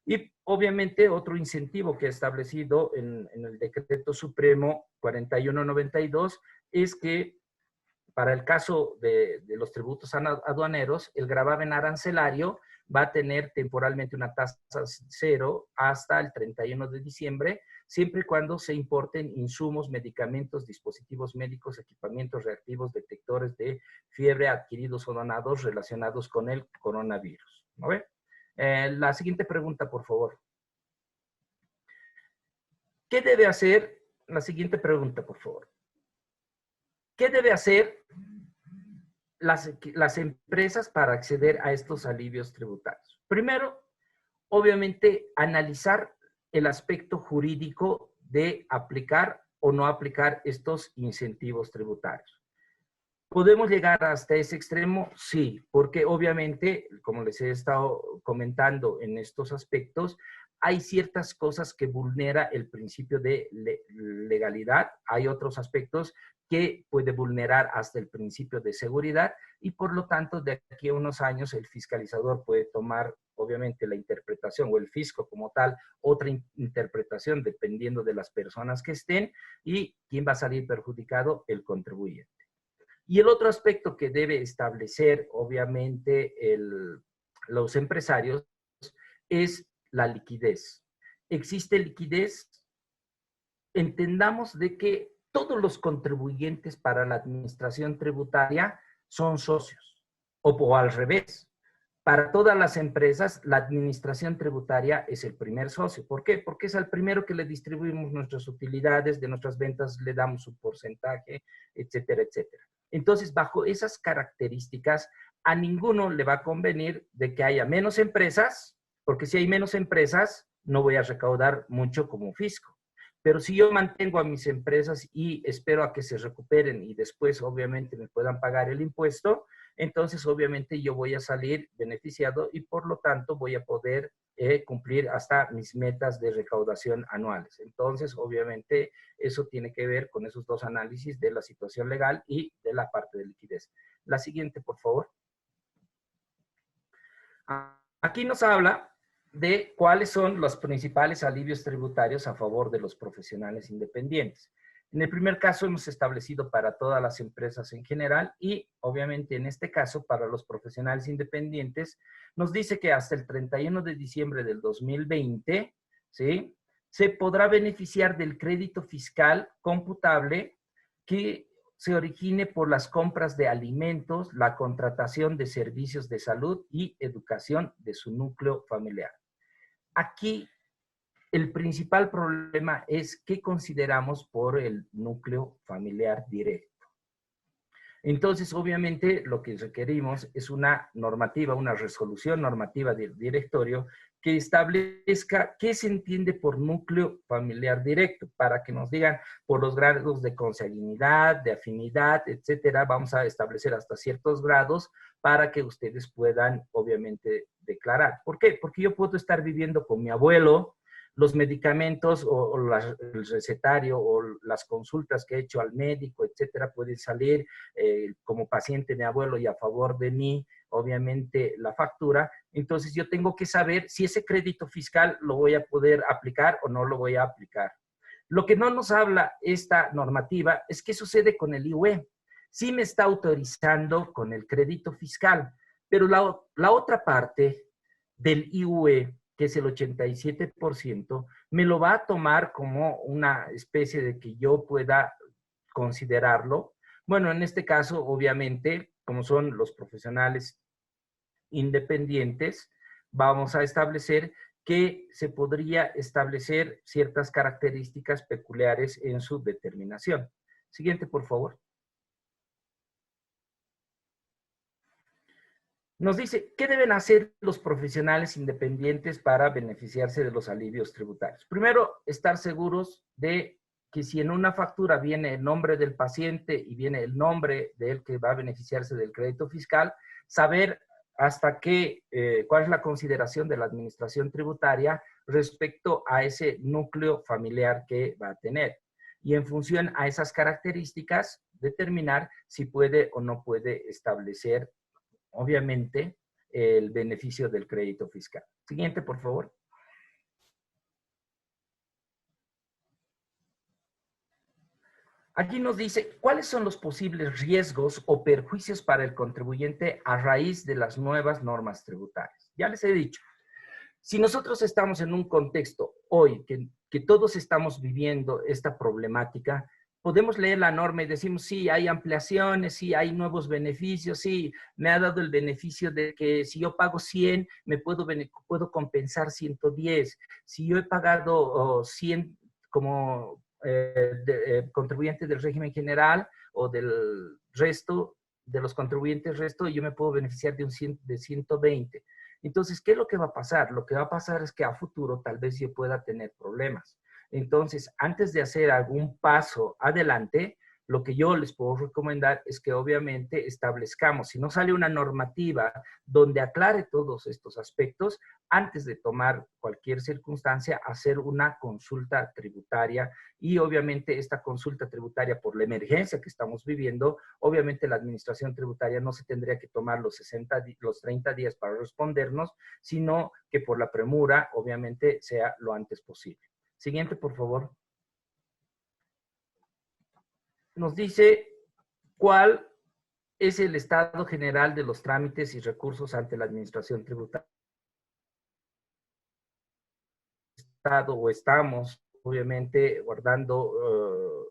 Y obviamente otro incentivo que ha establecido en el decreto supremo 4192 es que para el caso de los tributos aduaneros, el gravamen arancelario va a tener temporalmente una tasa cero hasta el 31 de diciembre, siempre y cuando se importen insumos, medicamentos, dispositivos médicos, equipamientos reactivos, detectores de fiebre adquiridos o donados relacionados con el coronavirus. ¿No ve? La siguiente pregunta, por favor. ¿Qué debe hacer? La siguiente pregunta, por favor. ¿Qué debe hacer las empresas para acceder a estos alivios tributarios? Primero, obviamente, analizar el aspecto jurídico de aplicar o no aplicar estos incentivos tributarios. ¿Podemos llegar hasta ese extremo? Sí, porque obviamente, como les he estado comentando en estos aspectos, hay ciertas cosas que vulnera el principio de legalidad, hay otros aspectos que puede vulnerar hasta el principio de seguridad y por lo tanto de aquí a unos años el fiscalizador puede tomar obviamente la interpretación o el fisco como tal, otra interpretación dependiendo de las personas que estén y quién va a salir perjudicado, el contribuyente. Y el otro aspecto que debe establecer obviamente los empresarios es la liquidez. ¿Existe liquidez? Entendamos de que todos los contribuyentes para la administración tributaria son socios, o al revés. Para todas las empresas, la administración tributaria es el primer socio. ¿Por qué? Porque es al primero que le distribuimos nuestras utilidades, de nuestras ventas le damos un porcentaje, etcétera, etcétera. Entonces, bajo esas características, a ninguno le va a convenir de que haya menos empresas, porque si hay menos empresas, no voy a recaudar mucho como fisco. Pero si yo mantengo a mis empresas y espero a que se recuperen y después obviamente me puedan pagar el impuesto, entonces obviamente yo voy a salir beneficiado y por lo tanto voy a poder cumplir hasta mis metas de recaudación anuales. Entonces obviamente eso tiene que ver con esos dos análisis de la situación legal y de la parte de liquidez. La siguiente, por favor. Aquí nos habla de cuáles son los principales alivios tributarios a favor de los profesionales independientes. En el primer caso hemos establecido para todas las empresas en general y obviamente en este caso para los profesionales independientes nos dice que hasta el 31 de diciembre del 2020, ¿sí?, se podrá beneficiar del crédito fiscal computable que se origine por las compras de alimentos, la contratación de servicios de salud y educación de su núcleo familiar. Aquí el principal problema es qué consideramos por el núcleo familiar directo. Entonces, obviamente, lo que requerimos es una normativa, una resolución normativa del directorio que establezca qué se entiende por núcleo familiar directo, para que nos digan por los grados de consanguinidad, de afinidad, etcétera. Vamos a establecer hasta ciertos grados para que ustedes puedan, obviamente, declarar. ¿Por qué? Porque yo puedo estar viviendo con mi abuelo, los medicamentos o el recetario o las consultas que he hecho al médico, etcétera, pueden salir como paciente de abuelo y a favor de mí, obviamente, la factura. Entonces, yo tengo que saber si ese crédito fiscal lo voy a poder aplicar o no lo voy a aplicar. Lo que no nos habla esta normativa es qué sucede con el IUE. Sí me está autorizando con el crédito fiscal, pero la otra parte del IUE, que es el 87%, me lo va a tomar como una especie de que yo pueda considerarlo. Bueno, en este caso, obviamente, como son los profesionales independientes, vamos a establecer que se podría establecer ciertas características peculiares en su determinación. Siguiente, por favor. Nos dice, ¿qué deben hacer los profesionales independientes para beneficiarse de los alivios tributarios? Primero, estar seguros de que si en una factura viene el nombre del paciente y viene el nombre del que va a beneficiarse del crédito fiscal, saber hasta qué, cuál es la consideración de la administración tributaria respecto a ese núcleo familiar que va a tener. Y en función a esas características, determinar si puede o no puede establecer obviamente, el beneficio del crédito fiscal. Siguiente, por favor. Aquí nos dice, ¿cuáles son los posibles riesgos o perjuicios para el contribuyente a raíz de las nuevas normas tributarias? Ya les he dicho, si nosotros estamos en un contexto hoy que todos estamos viviendo esta problemática, podemos leer la norma y decimos, sí, hay ampliaciones, sí, hay nuevos beneficios, sí, me ha dado el beneficio de que si yo pago 100, me puedo compensar 110. Si yo he pagado 100 como contribuyente del régimen general o del resto de los contribuyentes resto, yo me puedo beneficiar de 120. Entonces, ¿qué es lo que va a pasar? Lo que va a pasar es que a futuro tal vez yo pueda tener problemas. Entonces, antes de hacer algún paso adelante, lo que yo les puedo recomendar es que obviamente establezcamos, si no sale una normativa donde aclare todos estos aspectos, antes de tomar cualquier circunstancia, hacer una consulta tributaria y obviamente esta consulta tributaria por la emergencia que estamos viviendo, obviamente la administración tributaria no se tendría que tomar los 30 días para respondernos, sino que por la premura, obviamente, sea lo antes posible. Siguiente, por favor. Nos dice cuál es el estado general de los trámites y recursos ante la administración tributaria. O estamos, obviamente, guardando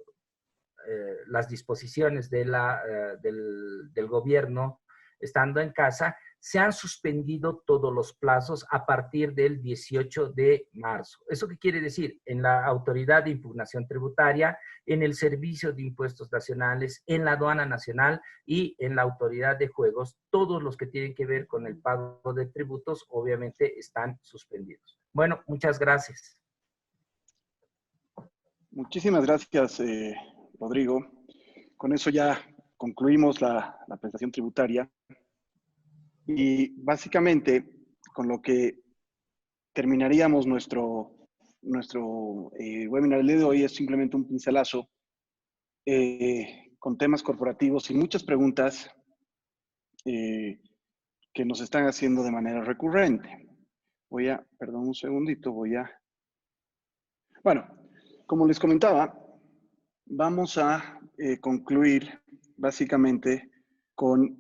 las disposiciones del gobierno, estando en casa. Se han suspendido todos los plazos a partir del 18 de marzo. ¿Eso qué quiere decir? En la Autoridad de Impugnación Tributaria, en el Servicio de Impuestos Nacionales, en la Aduana Nacional y en la Autoridad de Juegos, todos los que tienen que ver con el pago de tributos, obviamente, están suspendidos. Bueno, muchas gracias. Muchísimas gracias, Rodrigo. Con eso ya concluimos la presentación tributaria. Y básicamente, con lo que terminaríamos nuestro webinar el día de hoy es simplemente un pincelazo con temas corporativos y muchas preguntas que nos están haciendo de manera recurrente. Perdón un segundito, Bueno, como les comentaba, vamos a concluir básicamente con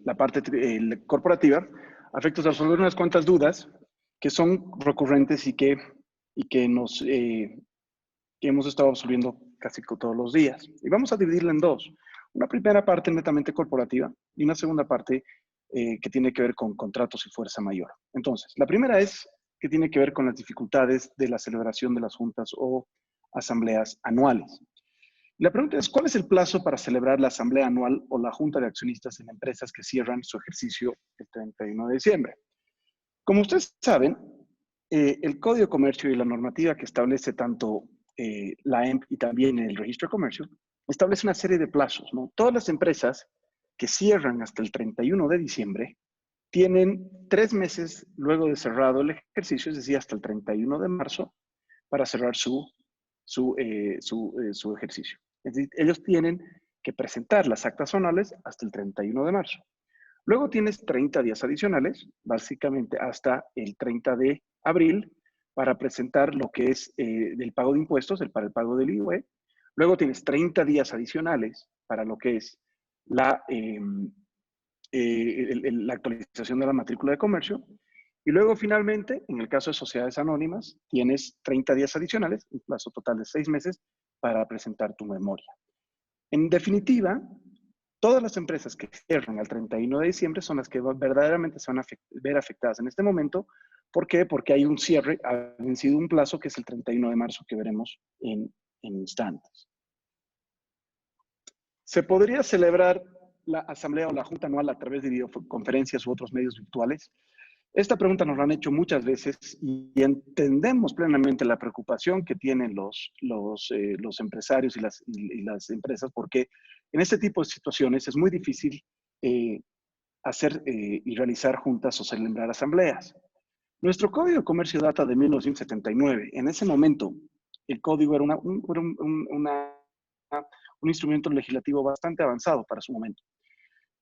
la parte corporativa, a efectos de resolver unas cuantas dudas que son recurrentes y que hemos estado absorbiendo casi todos los días. Y vamos a dividirla en dos. Una primera parte netamente corporativa y una segunda parte que tiene que ver con contratos y fuerza mayor. Entonces, la primera es que tiene que ver con las dificultades de la celebración de las juntas o asambleas anuales. La pregunta es, ¿cuál es el plazo para celebrar la asamblea anual o la junta de accionistas en empresas que cierran su ejercicio el 31 de diciembre? Como ustedes saben, el Código de Comercio y la normativa que establece tanto la EMP y también el Registro de Comercio, establece una serie de plazos, ¿no? Todas las empresas que cierran hasta el 31 de diciembre tienen 3 meses luego de cerrado el ejercicio, es decir, hasta el 31 de marzo, para cerrar su ejercicio. Es decir, ellos tienen que presentar las actas anuales hasta el 31 de marzo. Luego tienes 30 días adicionales, básicamente hasta el 30 de abril, para presentar lo que es el pago de impuestos, para el pago del IVA. Luego tienes 30 días adicionales para lo que es la actualización de la matrícula de comercio. Y luego, finalmente, en el caso de sociedades anónimas, tienes 30 días adicionales, un plazo total de 6 meses, para presentar tu memoria. En definitiva, todas las empresas que cierran al 31 de diciembre son las que verdaderamente se van a ver afectadas en este momento. ¿Por qué? Porque hay un cierre, ha vencido un plazo que es el 31 de marzo que veremos en instantes. ¿Se podría celebrar la asamblea o la junta anual a través de videoconferencias u otros medios virtuales? Esta pregunta nos la han hecho muchas veces y entendemos plenamente la preocupación que tienen los empresarios y las empresas, porque en este tipo de situaciones es muy difícil hacer y realizar juntas o celebrar asambleas. Nuestro Código de Comercio data de 1979. En ese momento, el código era un instrumento legislativo bastante avanzado para su momento.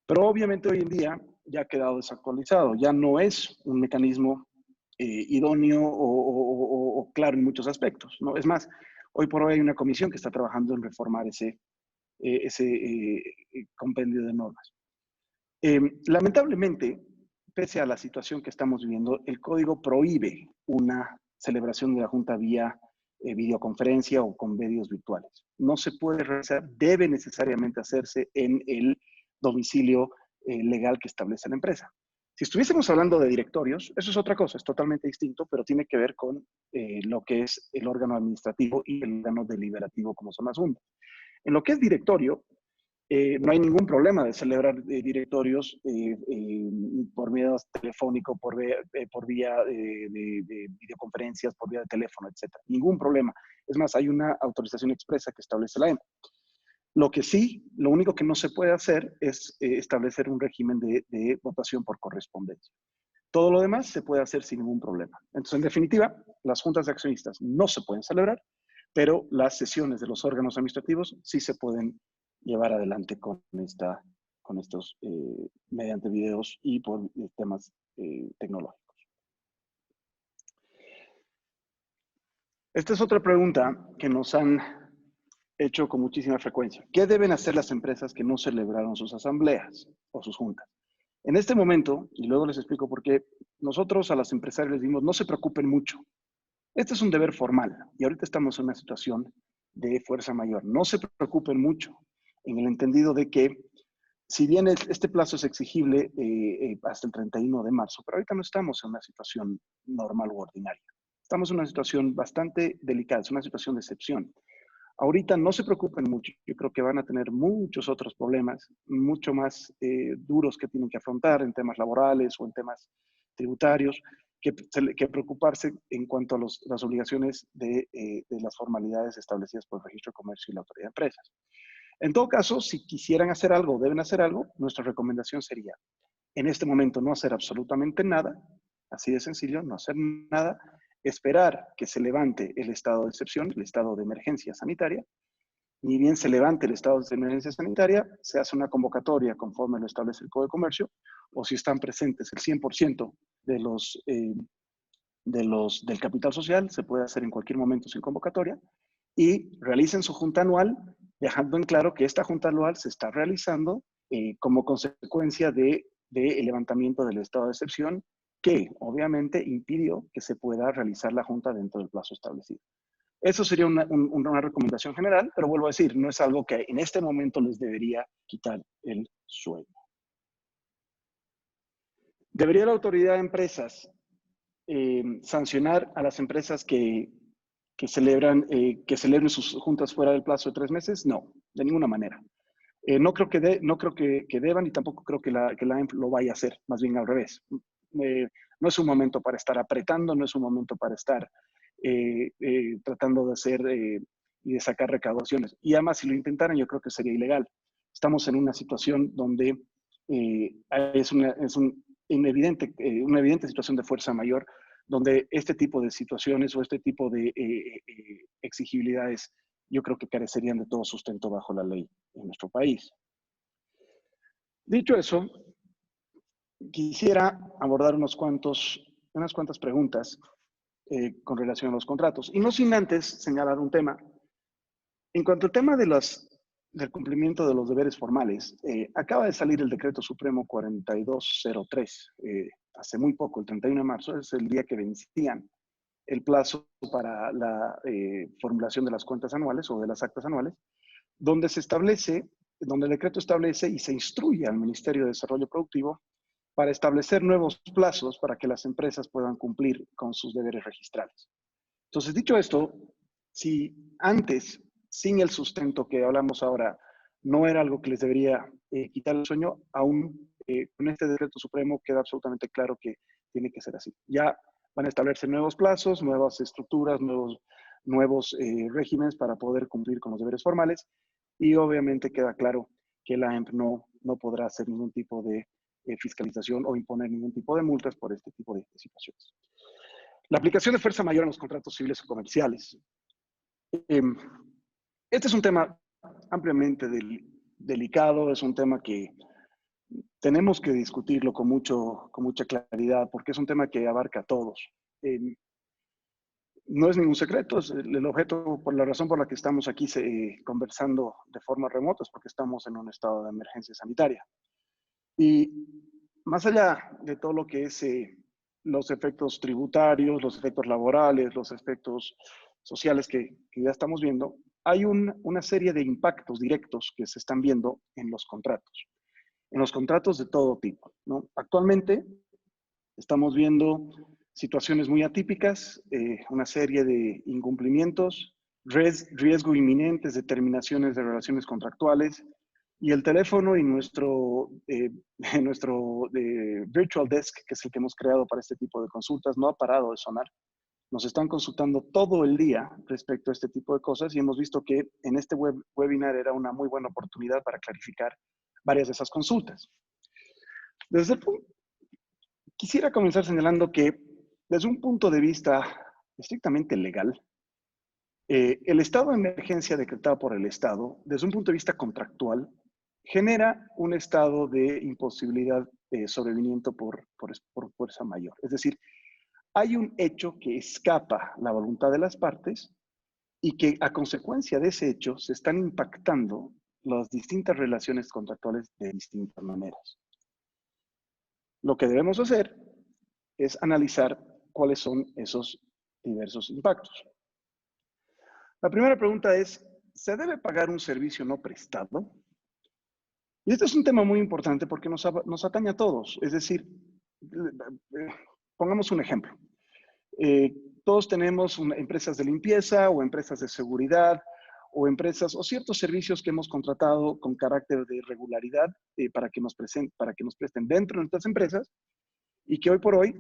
Pero obviamente hoy en día ya ha quedado desactualizado, ya no es un mecanismo idóneo o claro en muchos aspectos, ¿no? Es más, hoy por hoy hay una comisión que está trabajando en reformar ese ese compendio de normas. Lamentablemente, pese a la situación que estamos viviendo, el código prohíbe una celebración de la Junta vía videoconferencia o con medios virtuales. No se puede realizar, debe necesariamente hacerse en el domicilio legal que establece la empresa. Si estuviésemos hablando de directorios, eso es otra cosa, es totalmente distinto, pero tiene que ver con lo que es el órgano administrativo y el órgano deliberativo, como son las juntas. En lo que es directorio, no hay ningún problema de celebrar directorios por medio telefónico, por vía de videoconferencias, por vía de teléfono, etc. Ningún problema. Es más, hay una autorización expresa que establece la EMA. Lo único que no se puede hacer es establecer un régimen de votación por correspondencia. Todo lo demás se puede hacer sin ningún problema. Entonces, en definitiva, las juntas de accionistas no se pueden celebrar, pero las sesiones de los órganos administrativos sí se pueden llevar adelante con estos, mediante videos y por temas tecnológicos. Esta es otra pregunta que nos han hecho con muchísima frecuencia. ¿Qué deben hacer las empresas que no celebraron sus asambleas o sus juntas? En este momento, y luego les explico por qué, nosotros a las empresarias les dimos, no se preocupen mucho. Este es un deber formal y ahorita estamos en una situación de fuerza mayor. No se preocupen mucho en el entendido de que si bien este plazo es exigible hasta el 31 de marzo, pero ahorita no estamos en una situación normal u ordinaria. Estamos en una situación bastante delicada, es una situación de excepción. Ahorita no se preocupen mucho, yo creo que van a tener muchos otros problemas, mucho más duros que tienen que afrontar en temas laborales o en temas tributarios, que preocuparse en cuanto a las obligaciones de las formalidades establecidas por el Registro de Comercio y la Autoridad de Empresas. En todo caso, si quisieran hacer algo, deben hacer algo, nuestra recomendación sería, en este momento no hacer absolutamente nada, así de sencillo, no hacer nada, esperar que se levante el estado de excepción, el estado de emergencia sanitaria. Ni bien se levante el estado de emergencia sanitaria, se hace una convocatoria conforme lo establece el Código de Comercio, o si están presentes el 100% del capital social, se puede hacer en cualquier momento sin convocatoria, y realicen su junta anual, dejando en claro que esta junta anual se está realizando como consecuencia del levantamiento del estado de excepción, que obviamente impidió que se pueda realizar la junta dentro del plazo establecido. Eso sería una recomendación general, pero vuelvo a decir, no es algo que en este momento les debería quitar el sueño. ¿Debería la autoridad de empresas sancionar a las empresas que celebren sus juntas fuera del plazo de 3 meses? No, de ninguna manera. No creo que deban y tampoco creo que la EMF lo vaya a hacer, más bien al revés. No es un momento para estar apretando, no es un momento para estar tratando de hacer y de sacar recaudaciones. Y además, si lo intentaran, yo creo que sería ilegal. Estamos en una situación donde es una evidente situación de fuerza mayor, donde este tipo de situaciones o este tipo de exigibilidades yo creo que carecerían de todo sustento bajo la ley en nuestro país. Dicho eso, quisiera abordar unas cuantas preguntas con relación a los contratos. Y no sin antes señalar un tema. En cuanto al tema del cumplimiento de los deberes formales, acaba de salir el Decreto Supremo 4203, hace muy poco, el 31 de marzo, es el día que vencían el plazo para la formulación de las cuentas anuales o de las actas anuales, donde el decreto establece y se instruye al Ministerio de Desarrollo Productivo para establecer nuevos plazos para que las empresas puedan cumplir con sus deberes registrales. Entonces, dicho esto, si antes, sin el sustento que hablamos ahora, no era algo que les debería quitar el sueño, aún con este decreto supremo queda absolutamente claro que tiene que ser así. Ya van a establecerse nuevos plazos, nuevas estructuras, nuevos regímenes para poder cumplir con los deberes formales y obviamente queda claro que la EMP no podrá hacer ningún tipo de fiscalización o imponer ningún tipo de multas por este tipo de situaciones. La aplicación de fuerza mayor en los contratos civiles o comerciales. Este es un tema ampliamente delicado, es un tema que tenemos que discutirlo con mucha claridad porque es un tema que abarca a todos. No es ningún secreto, es el objeto, por la razón por la que estamos aquí conversando de forma remota, es porque estamos en un estado de emergencia sanitaria. Y más allá de todo lo que es los efectos tributarios, los efectos laborales, los efectos sociales que ya estamos viendo, hay una serie de impactos directos que se están viendo en los contratos de todo tipo, ¿no? Actualmente estamos viendo situaciones muy atípicas, una serie de incumplimientos, riesgo inminentes de terminaciones de relaciones contractuales, y el teléfono y nuestro virtual desk, que es el que hemos creado para este tipo de consultas, no ha parado de sonar. Nos están consultando todo el día respecto a este tipo de cosas y hemos visto que en este webinar era una muy buena oportunidad para clarificar varias de esas consultas. Quisiera comenzar señalando que desde un punto de vista estrictamente legal, el estado de emergencia decretado por el Estado, desde un punto de vista contractual, genera un estado de imposibilidad de sobrevenimiento por fuerza mayor. Es decir, hay un hecho que escapa la voluntad de las partes y que a consecuencia de ese hecho se están impactando las distintas relaciones contractuales de distintas maneras. Lo que debemos hacer es analizar cuáles son esos diversos impactos. La primera pregunta es, ¿se debe pagar un servicio no prestado? Y este es un tema muy importante porque nos atañe a todos. Es decir, pongamos un ejemplo. Todos tenemos empresas de limpieza o empresas de seguridad o empresas o ciertos servicios que hemos contratado con carácter de regularidad para que nos presten dentro de nuestras empresas y que hoy por hoy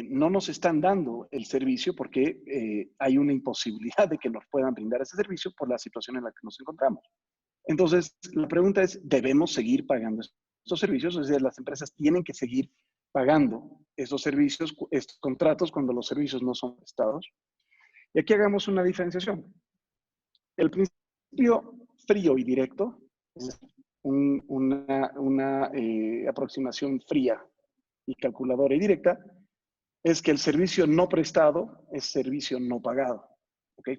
no nos están dando el servicio porque hay una imposibilidad de que nos puedan brindar ese servicio por la situación en la que nos encontramos. Entonces, la pregunta es, ¿debemos seguir pagando estos servicios? Es decir, las empresas tienen que seguir pagando esos servicios, estos contratos cuando los servicios no son prestados. Y aquí hagamos una diferenciación. El principio frío y directo es una aproximación fría y calculadora y directa, es que el servicio no prestado es servicio no pagado. ¿Ok?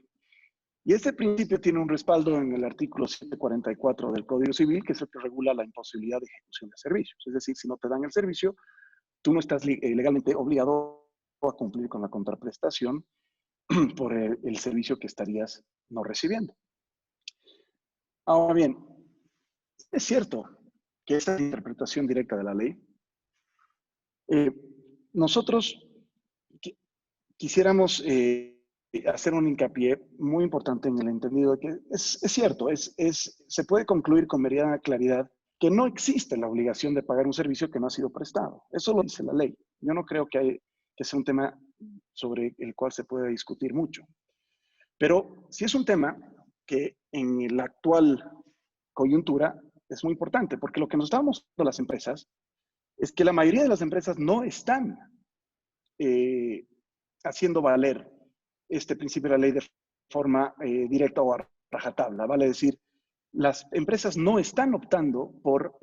Y este principio tiene un respaldo en el artículo 744 del Código Civil, que es el que regula la imposibilidad de ejecución de servicios. Es decir, si no te dan el servicio, tú no estás legalmente obligado a cumplir con la contraprestación por el servicio que estarías no recibiendo. Ahora bien, es cierto que esta interpretación directa de la ley, nosotros quisiéramos hacer un hincapié muy importante en el entendido de que es cierto, se puede concluir con meridiana claridad que no existe la obligación de pagar un servicio que no ha sido prestado. Eso lo dice la ley. Yo no creo que sea un tema sobre el cual se pueda discutir mucho. Pero sí es un tema que en la actual coyuntura es muy importante, porque lo que nos están mostrando las empresas es que la mayoría de las empresas no están haciendo valer este principio de la ley de forma directa o a rajatabla. Vale decir, las empresas no están optando por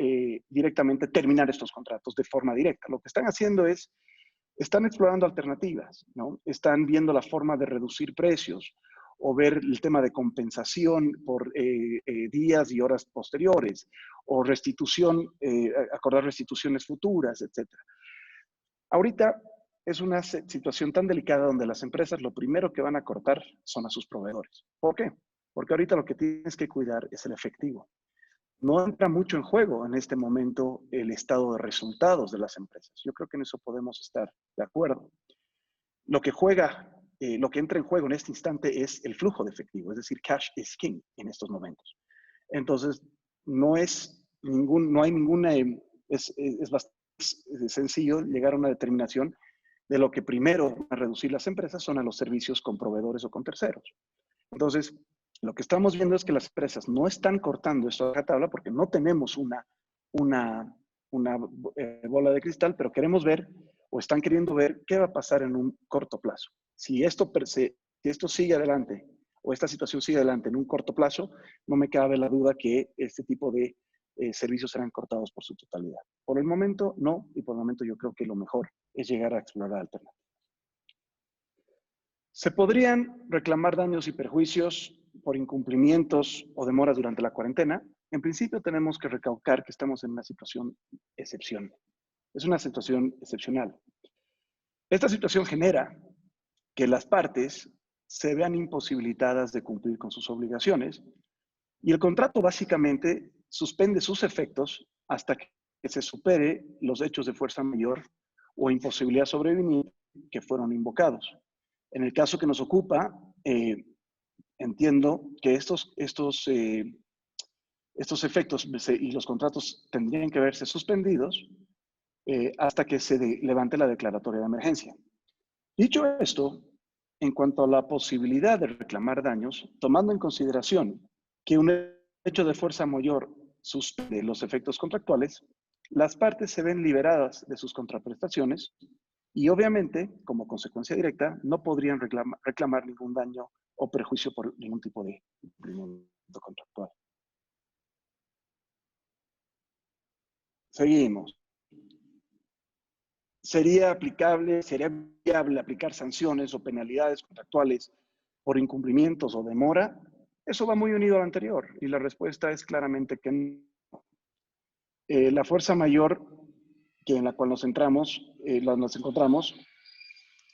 directamente terminar estos contratos de forma directa. Lo que están haciendo es, están explorando alternativas, ¿no? Están viendo la forma de reducir precios o ver el tema de compensación por días y horas posteriores o restitución, acordar restituciones futuras, etc. Ahorita es una situación tan delicada donde las empresas lo primero que van a cortar son a sus proveedores. ¿Por qué? Porque ahorita lo que tienes que cuidar es el efectivo. No entra mucho en juego en este momento el estado de resultados de las empresas. Yo creo que en eso podemos estar de acuerdo. Lo que entra en juego en este instante es el flujo de efectivo, es decir, cash is king en estos momentos. Entonces, es bastante sencillo llegar a una determinación de lo que primero van a reducir las empresas son a los servicios con proveedores o con terceros. Entonces, lo que estamos viendo es que las empresas no están cortando esto a tabla porque no tenemos una bola de cristal, pero queremos ver o están queriendo ver qué va a pasar en un corto plazo. Si esto sigue adelante o esta situación sigue adelante en un corto plazo, no me cabe la duda que este tipo de servicios serán cortados por su totalidad. Por el momento, no, y por el momento yo creo que lo mejor es llegar a explorar alternativas. Se podrían reclamar daños y perjuicios por incumplimientos o demoras durante la cuarentena. En principio tenemos que recalcar que estamos en una situación excepción. Es una situación excepcional. Esta situación genera que las partes se vean imposibilitadas de cumplir con sus obligaciones y el contrato básicamente suspende sus efectos hasta que se supere los hechos de fuerza mayor o imposibilidad sobrevenir que fueron invocados. En el caso que nos ocupa, entiendo que estos efectos y los contratos tendrían que verse suspendidos hasta que se levante la declaratoria de emergencia. Dicho esto, en cuanto a la posibilidad de reclamar daños, tomando en consideración que un hecho de fuerza mayor suspende los efectos contractuales, las partes se ven liberadas de sus contraprestaciones y obviamente, como consecuencia directa, no podrían reclamar ningún daño o perjuicio por ningún tipo de cumplimiento contractual. Seguimos. ¿Sería viable aplicar sanciones o penalidades contractuales por incumplimientos o demora? Eso va muy unido al anterior y la respuesta es claramente que no. La fuerza mayor en la cual nos encontramos,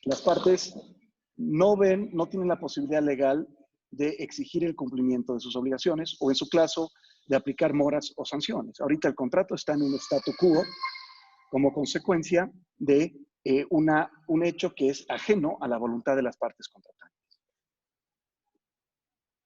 las partes no tienen la posibilidad legal de exigir el cumplimiento de sus obligaciones o en su caso de aplicar moras o sanciones. Ahorita el contrato está en un statu quo como consecuencia de un hecho que es ajeno a la voluntad de las partes contratantes.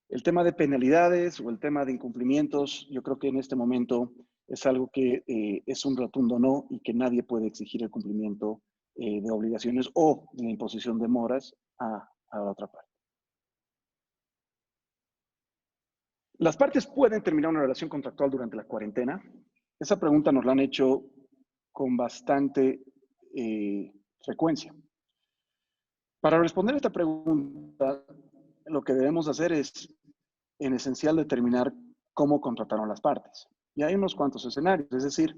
El tema de penalidades o el tema de incumplimientos, yo creo que en este momento es algo que es un rotundo no y que nadie puede exigir el cumplimiento de obligaciones o de la imposición de moras a la otra parte. ¿Las partes pueden terminar una relación contractual durante la cuarentena? Esa pregunta nos la han hecho con bastante frecuencia. Para responder a esta pregunta, lo que debemos hacer es, en esencial, determinar cómo contrataron las partes. Y hay unos cuantos escenarios, es decir,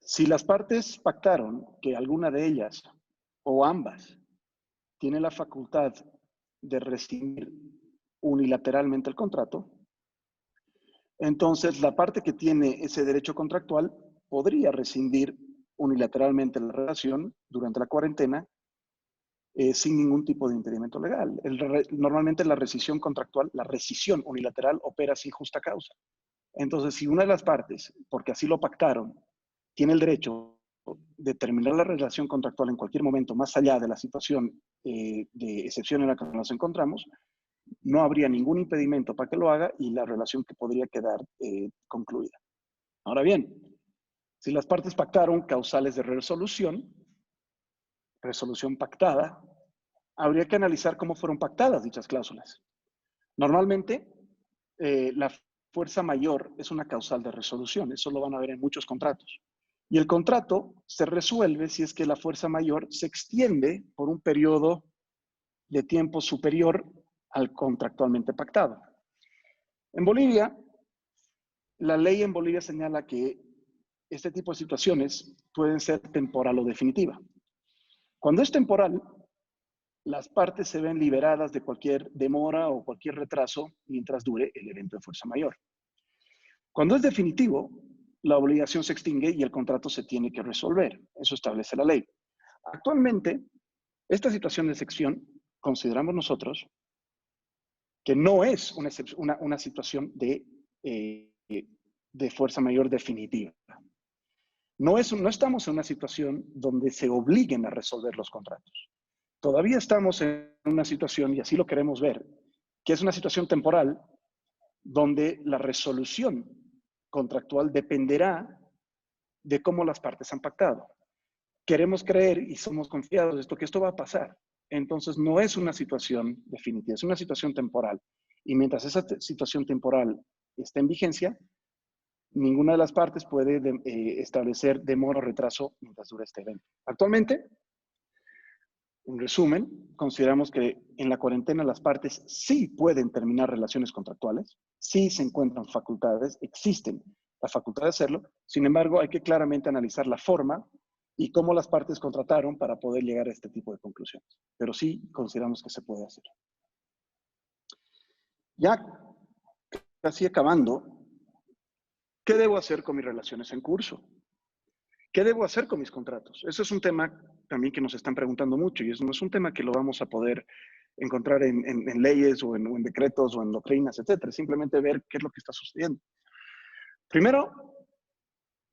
si las partes pactaron que alguna de ellas o ambas tiene la facultad de rescindir unilateralmente el contrato, entonces la parte que tiene ese derecho contractual podría rescindir unilateralmente la relación durante la cuarentena sin ningún tipo de impedimento legal. Normalmente la rescisión contractual, la rescisión unilateral opera sin justa causa. Entonces, si una de las partes, porque así lo pactaron, tiene el derecho de terminar la relación contractual en cualquier momento, más allá de la situación de excepción en la que nos encontramos, no habría ningún impedimento para que lo haga y la relación que podría quedar concluida. Ahora bien, si las partes pactaron causales de resolución pactada, habría que analizar cómo fueron pactadas dichas cláusulas. Normalmente, la fuerza mayor es una causal de resolución, eso lo van a ver en muchos contratos. Y el contrato se resuelve si es que la fuerza mayor se extiende por un periodo de tiempo superior al contractualmente pactado. En Bolivia, la ley en Bolivia señala que este tipo de situaciones pueden ser temporal o definitiva. Cuando es temporal, las partes se ven liberadas de cualquier demora o cualquier retraso mientras dure el evento de fuerza mayor. Cuando es definitivo, la obligación se extingue y el contrato se tiene que resolver. Eso establece la ley. Actualmente, esta situación de excepción, consideramos nosotros que no es una situación de fuerza mayor definitiva. No estamos en una situación donde se obliguen a resolver los contratos. Todavía estamos en una situación, y así lo queremos ver, que es una situación temporal donde la resolución contractual dependerá de cómo las partes han pactado. Queremos creer y somos confiados de que esto va a pasar. Entonces, no es una situación definitiva, es una situación temporal. Y mientras esa situación temporal esté en vigencia, ninguna de las partes puede establecer demora o retraso mientras dure este evento. Actualmente, en resumen, consideramos que en la cuarentena las partes sí pueden terminar relaciones contractuales, sí se encuentran facultades, existen la facultad de hacerlo. Sin embargo, hay que claramente analizar la forma y cómo las partes contrataron para poder llegar a este tipo de conclusiones. Pero sí consideramos que se puede hacer. Ya casi acabando, ¿qué debo hacer con mis relaciones en curso? ¿Qué debo hacer con mis contratos? Ese es un tema también que nos están preguntando mucho y no es un tema que lo vamos a poder encontrar en leyes o en decretos o en doctrinas, etcétera. Simplemente ver qué es lo que está sucediendo. Primero,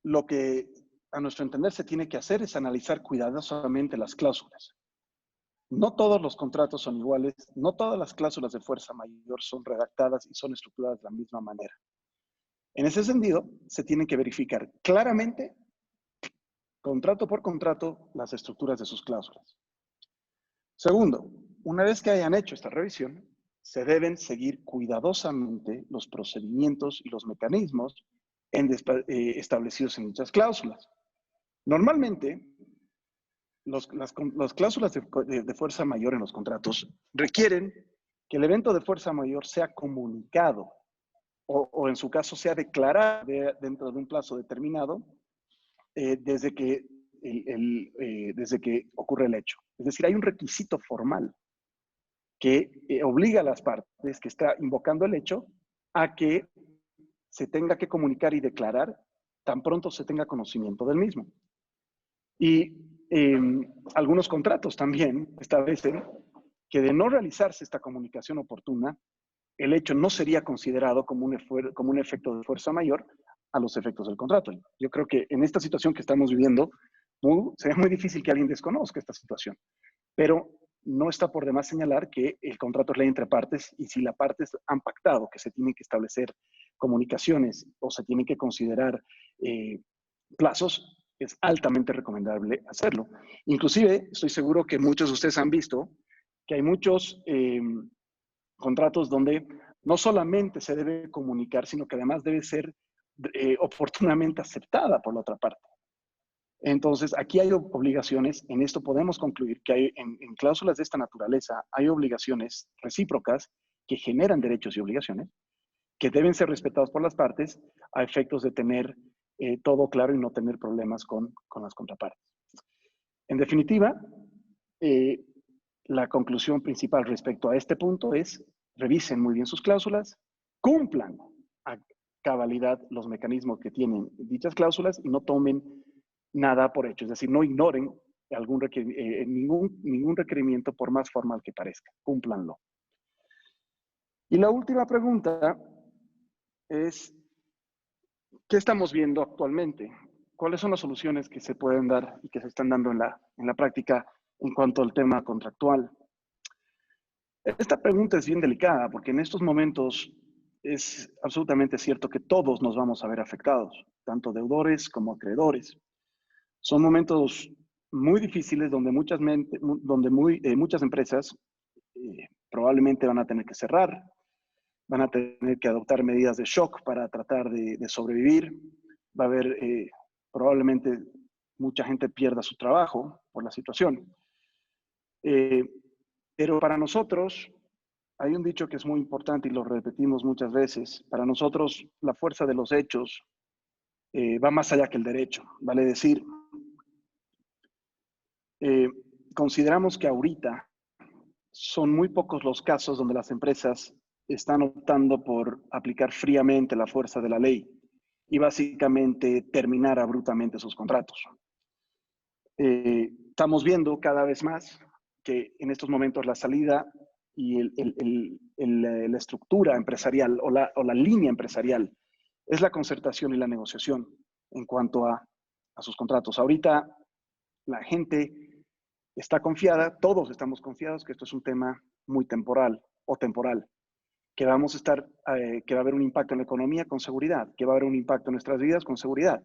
lo que a nuestro entender se tiene que hacer es analizar cuidadosamente las cláusulas. No todos los contratos son iguales, no todas las cláusulas de fuerza mayor son redactadas y son estructuradas de la misma manera. En ese sentido, se tienen que verificar claramente, contrato por contrato, las estructuras de sus cláusulas. Segundo, una vez que hayan hecho esta revisión, se deben seguir cuidadosamente los procedimientos y los mecanismos establecidos en dichas cláusulas. Normalmente, las cláusulas de fuerza mayor en los contratos requieren que el evento de fuerza mayor sea comunicado o en su caso sea declarado dentro de un plazo determinado desde que ocurre el hecho. Es decir, hay un requisito formal que obliga a las partes que está invocando el hecho a que se tenga que comunicar y declarar tan pronto se tenga conocimiento del mismo. Y algunos contratos también establecen que de no realizarse esta comunicación oportuna, el hecho no sería considerado como un efecto de fuerza mayor a los efectos del contrato. Yo creo que en esta situación que estamos viviendo, sería muy difícil que alguien desconozca esta situación. Pero no está por demás señalar que el contrato es ley entre partes y si las partes han pactado que se tienen que establecer comunicaciones o se tienen que considerar plazos, es altamente recomendable hacerlo. Inclusive, estoy seguro que muchos de ustedes han visto que hay muchos contratos donde no solamente se debe comunicar, sino que además debe ser oportunamente aceptada por la otra parte. Entonces, aquí hay obligaciones, en esto podemos concluir que hay, en cláusulas de esta naturaleza hay obligaciones recíprocas que generan derechos y obligaciones que deben ser respetados por las partes a efectos de tener todo claro y no tener problemas con las contrapartes. En definitiva, la conclusión principal respecto a este punto es revisen muy bien sus cláusulas, cumplan a cabalidad los mecanismos que tienen dichas cláusulas y no tomen nada por hecho, es decir, no ignoren ningún requerimiento por más formal que parezca, cúmplanlo. Y la última pregunta es, ¿qué estamos viendo actualmente? ¿Cuáles son las soluciones que se pueden dar y que se están dando en la práctica en cuanto al tema contractual? Esta pregunta es bien delicada porque en estos momentos es absolutamente cierto que todos nos vamos a ver afectados, tanto deudores como acreedores. Son momentos muy difíciles donde muchas empresas probablemente van a tener que cerrar, van a tener que adoptar medidas de shock para tratar de sobrevivir. Va a haber probablemente mucha gente pierda su trabajo por la situación. Pero para nosotros, hay un dicho que es muy importante y lo repetimos muchas veces. Para nosotros, la fuerza de los hechos va más allá que el derecho. Vale decir, consideramos que ahorita son muy pocos los casos donde las empresas están optando por aplicar fríamente la fuerza de la ley y básicamente terminar abruptamente sus contratos. Estamos viendo cada vez más que en estos momentos la salida y la estructura empresarial o la línea empresarial es la concertación y la negociación en cuanto a sus contratos. Ahorita la gente está confiada, todos estamos confiados que esto es un tema muy temporal, que que va a haber un impacto en la economía con seguridad, que va a haber un impacto en nuestras vidas con seguridad.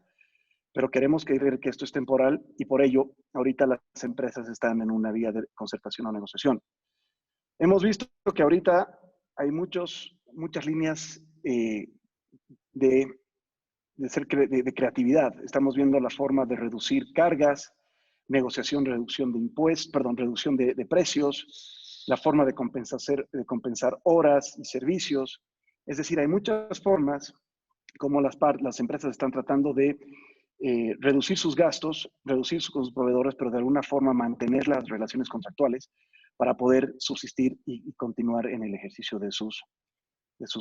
Pero queremos creer que esto es temporal y por ello ahorita las empresas están en una vía de concertación o negociación. Hemos visto que ahorita hay muchas líneas de creatividad. Estamos viendo la forma de reducir cargas, negociación, reducción de impuestos, reducción de precios, la forma de compensar horas y servicios. Es decir, hay muchas formas como las empresas están tratando de reducir sus gastos, reducir sus proveedores, pero de alguna forma mantener las relaciones contractuales para poder subsistir y continuar en el ejercicio de sus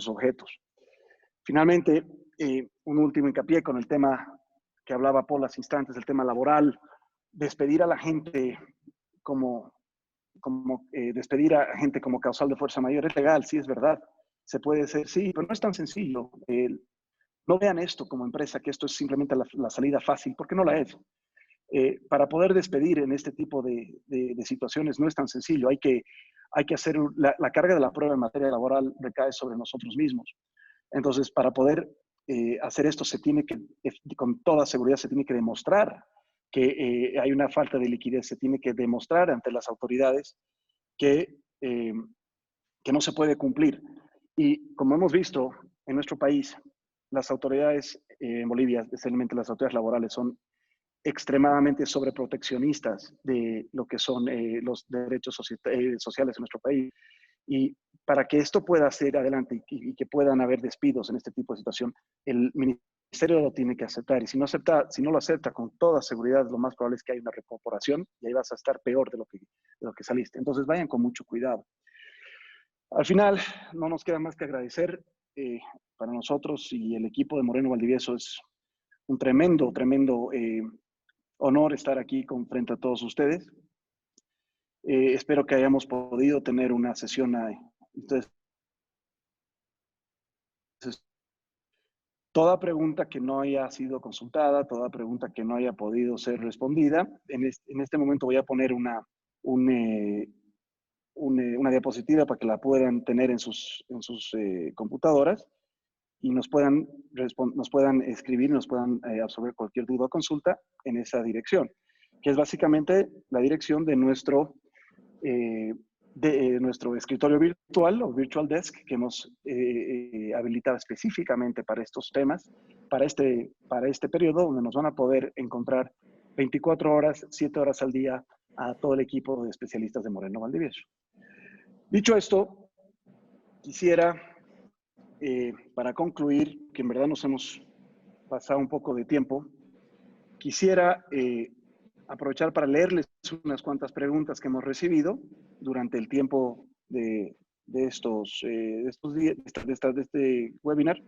objetos. Finalmente, un último hincapié con el tema que hablaba Paul hace instantes, el tema laboral. Despedir a la gente despedir a gente como causal de fuerza mayor es legal, sí, es verdad. Se puede hacer, sí, pero no es tan sencillo. No vean esto como empresa, que esto es simplemente la salida fácil, porque no la es. Para poder despedir en este tipo de situaciones no es tan sencillo. Hay que hacer, la carga de la prueba en materia laboral recae sobre nosotros mismos. Entonces, para poder hacer esto, con toda seguridad se tiene que demostrar que hay una falta de liquidez, se tiene que demostrar ante las autoridades que no se puede cumplir. Y como hemos visto en nuestro país, las autoridades en Bolivia, especialmente las autoridades laborales, son extremadamente sobreproteccionistas de lo que son los derechos sociales en nuestro país. Y para que esto pueda ser adelante y que puedan haber despidos en este tipo de situación, el ministerio lo tiene que aceptar. Y si no lo acepta, con toda seguridad, lo más probable es que haya una recorporación y ahí vas a estar peor de lo que saliste. Entonces, vayan con mucho cuidado. Al final, no nos queda más que agradecer. Para nosotros y el equipo de Moreno Valdivieso es un tremendo honor estar aquí frente a todos ustedes. Espero que hayamos podido tener una sesión. Entonces, toda pregunta que no haya sido consultada, toda pregunta que no haya podido ser respondida, en este momento voy a poner una diapositiva para que la puedan tener en sus computadoras y nos puedan escribir, nos puedan absorber cualquier duda o consulta en esa dirección, que es básicamente la dirección de nuestro escritorio virtual o virtual desk que hemos habilitado específicamente para estos temas, para este periodo, donde nos van a poder encontrar 24 horas, 7 horas al día a todo el equipo de especialistas de Moreno Valdivieso. Dicho esto, quisiera, para concluir, que en verdad nos hemos pasado un poco de tiempo, quisiera aprovechar para leerles unas cuantas preguntas que hemos recibido durante el tiempo de este webinar,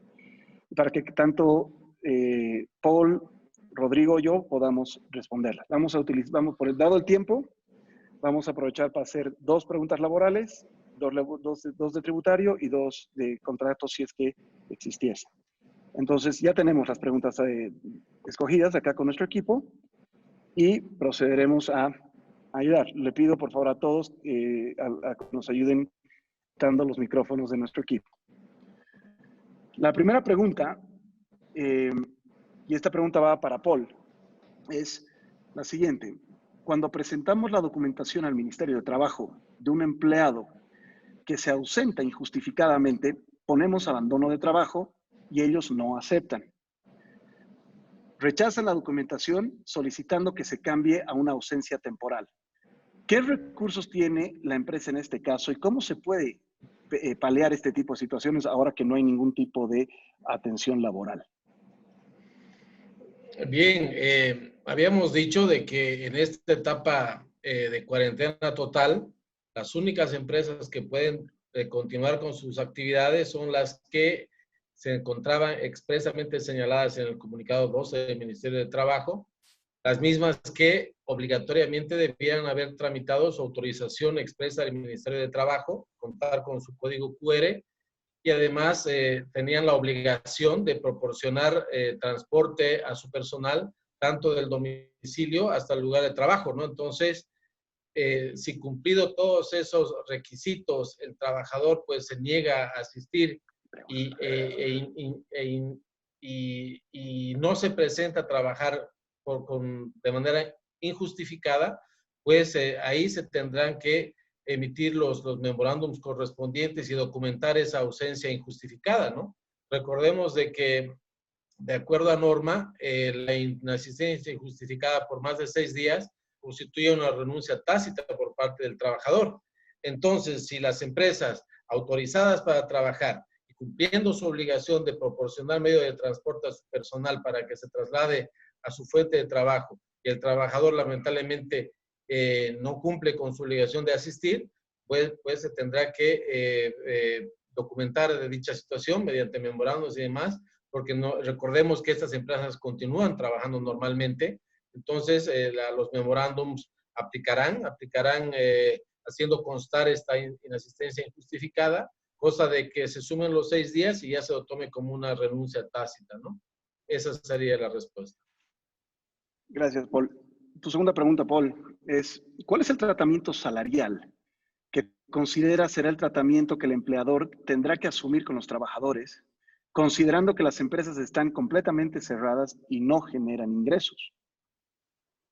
para que tanto Paul, Rodrigo y yo podamos responderlas. Dado el tiempo, vamos a aprovechar para hacer 2 preguntas laborales, 2 de tributario y 2 de contratos si es que existiesen. Entonces, ya tenemos las preguntas escogidas acá con nuestro equipo y procederemos a ayudar. Le pido, por favor, a todos a que nos ayuden dando los micrófonos de nuestro equipo. La primera pregunta, y esta pregunta va para Paul, es la siguiente. Cuando presentamos la documentación al Ministerio de Trabajo de un empleado que se ausenta injustificadamente, ponemos abandono de trabajo y ellos no aceptan. Rechazan la documentación solicitando que se cambie a una ausencia temporal. ¿Qué recursos tiene la empresa en este caso y cómo se puede paliar este tipo de situaciones ahora que no hay ningún tipo de atención laboral? Bien, habíamos dicho de que en esta etapa de cuarentena total, las únicas empresas que pueden continuar con sus actividades son las que se encontraban expresamente señaladas en el comunicado 12 del Ministerio de Trabajo, las mismas que obligatoriamente debían haber tramitado su autorización expresa del Ministerio de Trabajo, contar con su código QR y además tenían la obligación de proporcionar transporte a su personal, tanto del domicilio hasta el lugar de trabajo, ¿no? Entonces, si cumplido todos esos requisitos, el trabajador pues se niega a asistir y no se presenta a trabajar de manera injustificada, pues ahí se tendrán que emitir los memorándums correspondientes y documentar esa ausencia injustificada, ¿no? Recordemos de que, de acuerdo a norma, la inasistencia injustificada por más de 6 días constituye una renuncia tácita por parte del trabajador. Entonces, si las empresas autorizadas para trabajar y cumpliendo su obligación de proporcionar medio de transporte a su personal para que se traslade a su fuente de trabajo y el trabajador lamentablemente no cumple con su obligación de asistir, pues se tendrá que documentar de dicha situación mediante memorandos y demás, porque recordemos que estas empresas continúan trabajando normalmente. Entonces, los memorándums aplicarán haciendo constar esta inasistencia injustificada, cosa de que se sumen los 6 días y ya se lo tome como una renuncia tácita, ¿no? Esa sería la respuesta. Gracias, Paul. Tu segunda pregunta, Paul, es ¿cuál es el tratamiento salarial que considera será el tratamiento que el empleador tendrá que asumir con los trabajadores, considerando que las empresas están completamente cerradas y no generan ingresos?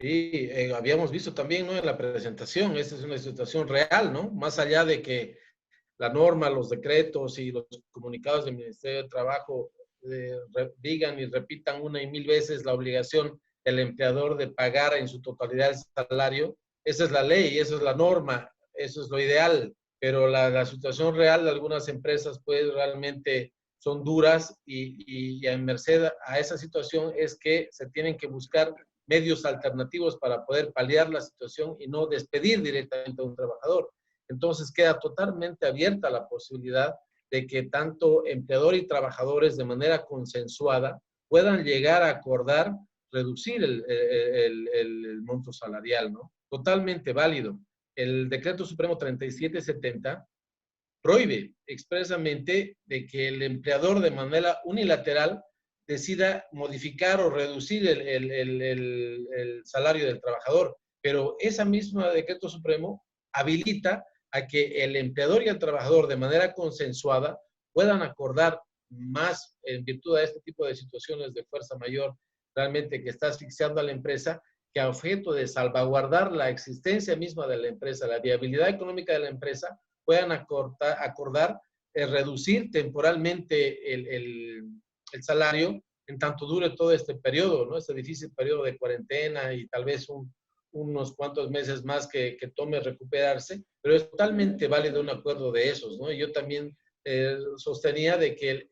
Sí, habíamos visto también, ¿no?, en la presentación, esta es una situación real, ¿no? Más allá de que la norma, los decretos y los comunicados del Ministerio de Trabajo digan y repitan una y mil veces la obligación del empleador de pagar en su totalidad el salario, esa es la ley, esa es la norma, eso es lo ideal, pero la situación real de algunas empresas pues realmente son duras y en merced a esa situación es que se tienen que buscar medios alternativos para poder paliar la situación y no despedir directamente a un trabajador. Entonces queda totalmente abierta la posibilidad de que tanto empleador y trabajadores de manera consensuada puedan llegar a acordar reducir el monto salarial, ¿no? Totalmente válido. El Decreto Supremo 3770 prohíbe expresamente de que el empleador de manera unilateral decida modificar o reducir el salario del trabajador, pero esa misma Decreto Supremo habilita a que el empleador y el trabajador de manera consensuada puedan acordar más en virtud de este tipo de situaciones de fuerza mayor realmente que está asfixiando a la empresa, que a objeto de salvaguardar la existencia misma de la empresa, la viabilidad económica de la empresa, puedan acordar reducir temporalmente el salario en tanto dure todo este periodo, ¿no? Este difícil periodo de cuarentena y tal vez unos cuantos meses más que tome recuperarse, pero es totalmente válido un acuerdo de esos, ¿no? Yo también sostenía de que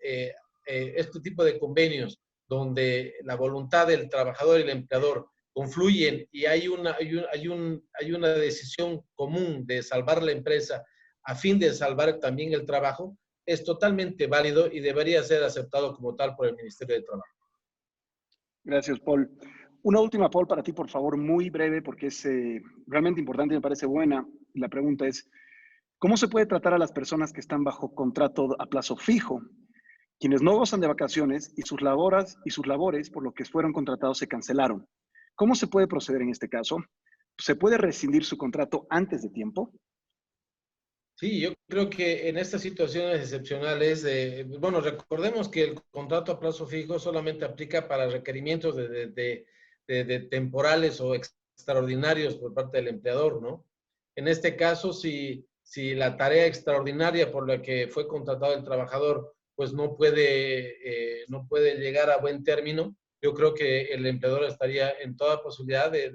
este tipo de convenios donde la voluntad del trabajador y el empleador confluyen y hay una decisión común de salvar la empresa a fin de salvar también el trabajo, es totalmente válido y debería ser aceptado como tal por el Ministerio de Trabajo. Gracias, Paul. Una última, Paul, para ti, por favor, muy breve, porque es realmente importante y me parece buena. La pregunta es, ¿cómo se puede tratar a las personas que están bajo contrato a plazo fijo, quienes no gozan de vacaciones y sus labores por lo que fueron contratados se cancelaron? ¿Cómo se puede proceder en este caso? ¿Se puede rescindir su contrato antes de tiempo? Sí, yo creo que en estas situaciones excepcionales, bueno, recordemos que el contrato a plazo fijo solamente aplica para requerimientos de temporales o extraordinarios por parte del empleador, ¿no? En este caso, si la tarea extraordinaria por la que fue contratado el trabajador, pues no puede llegar a buen término, yo creo que el empleador estaría en toda posibilidad de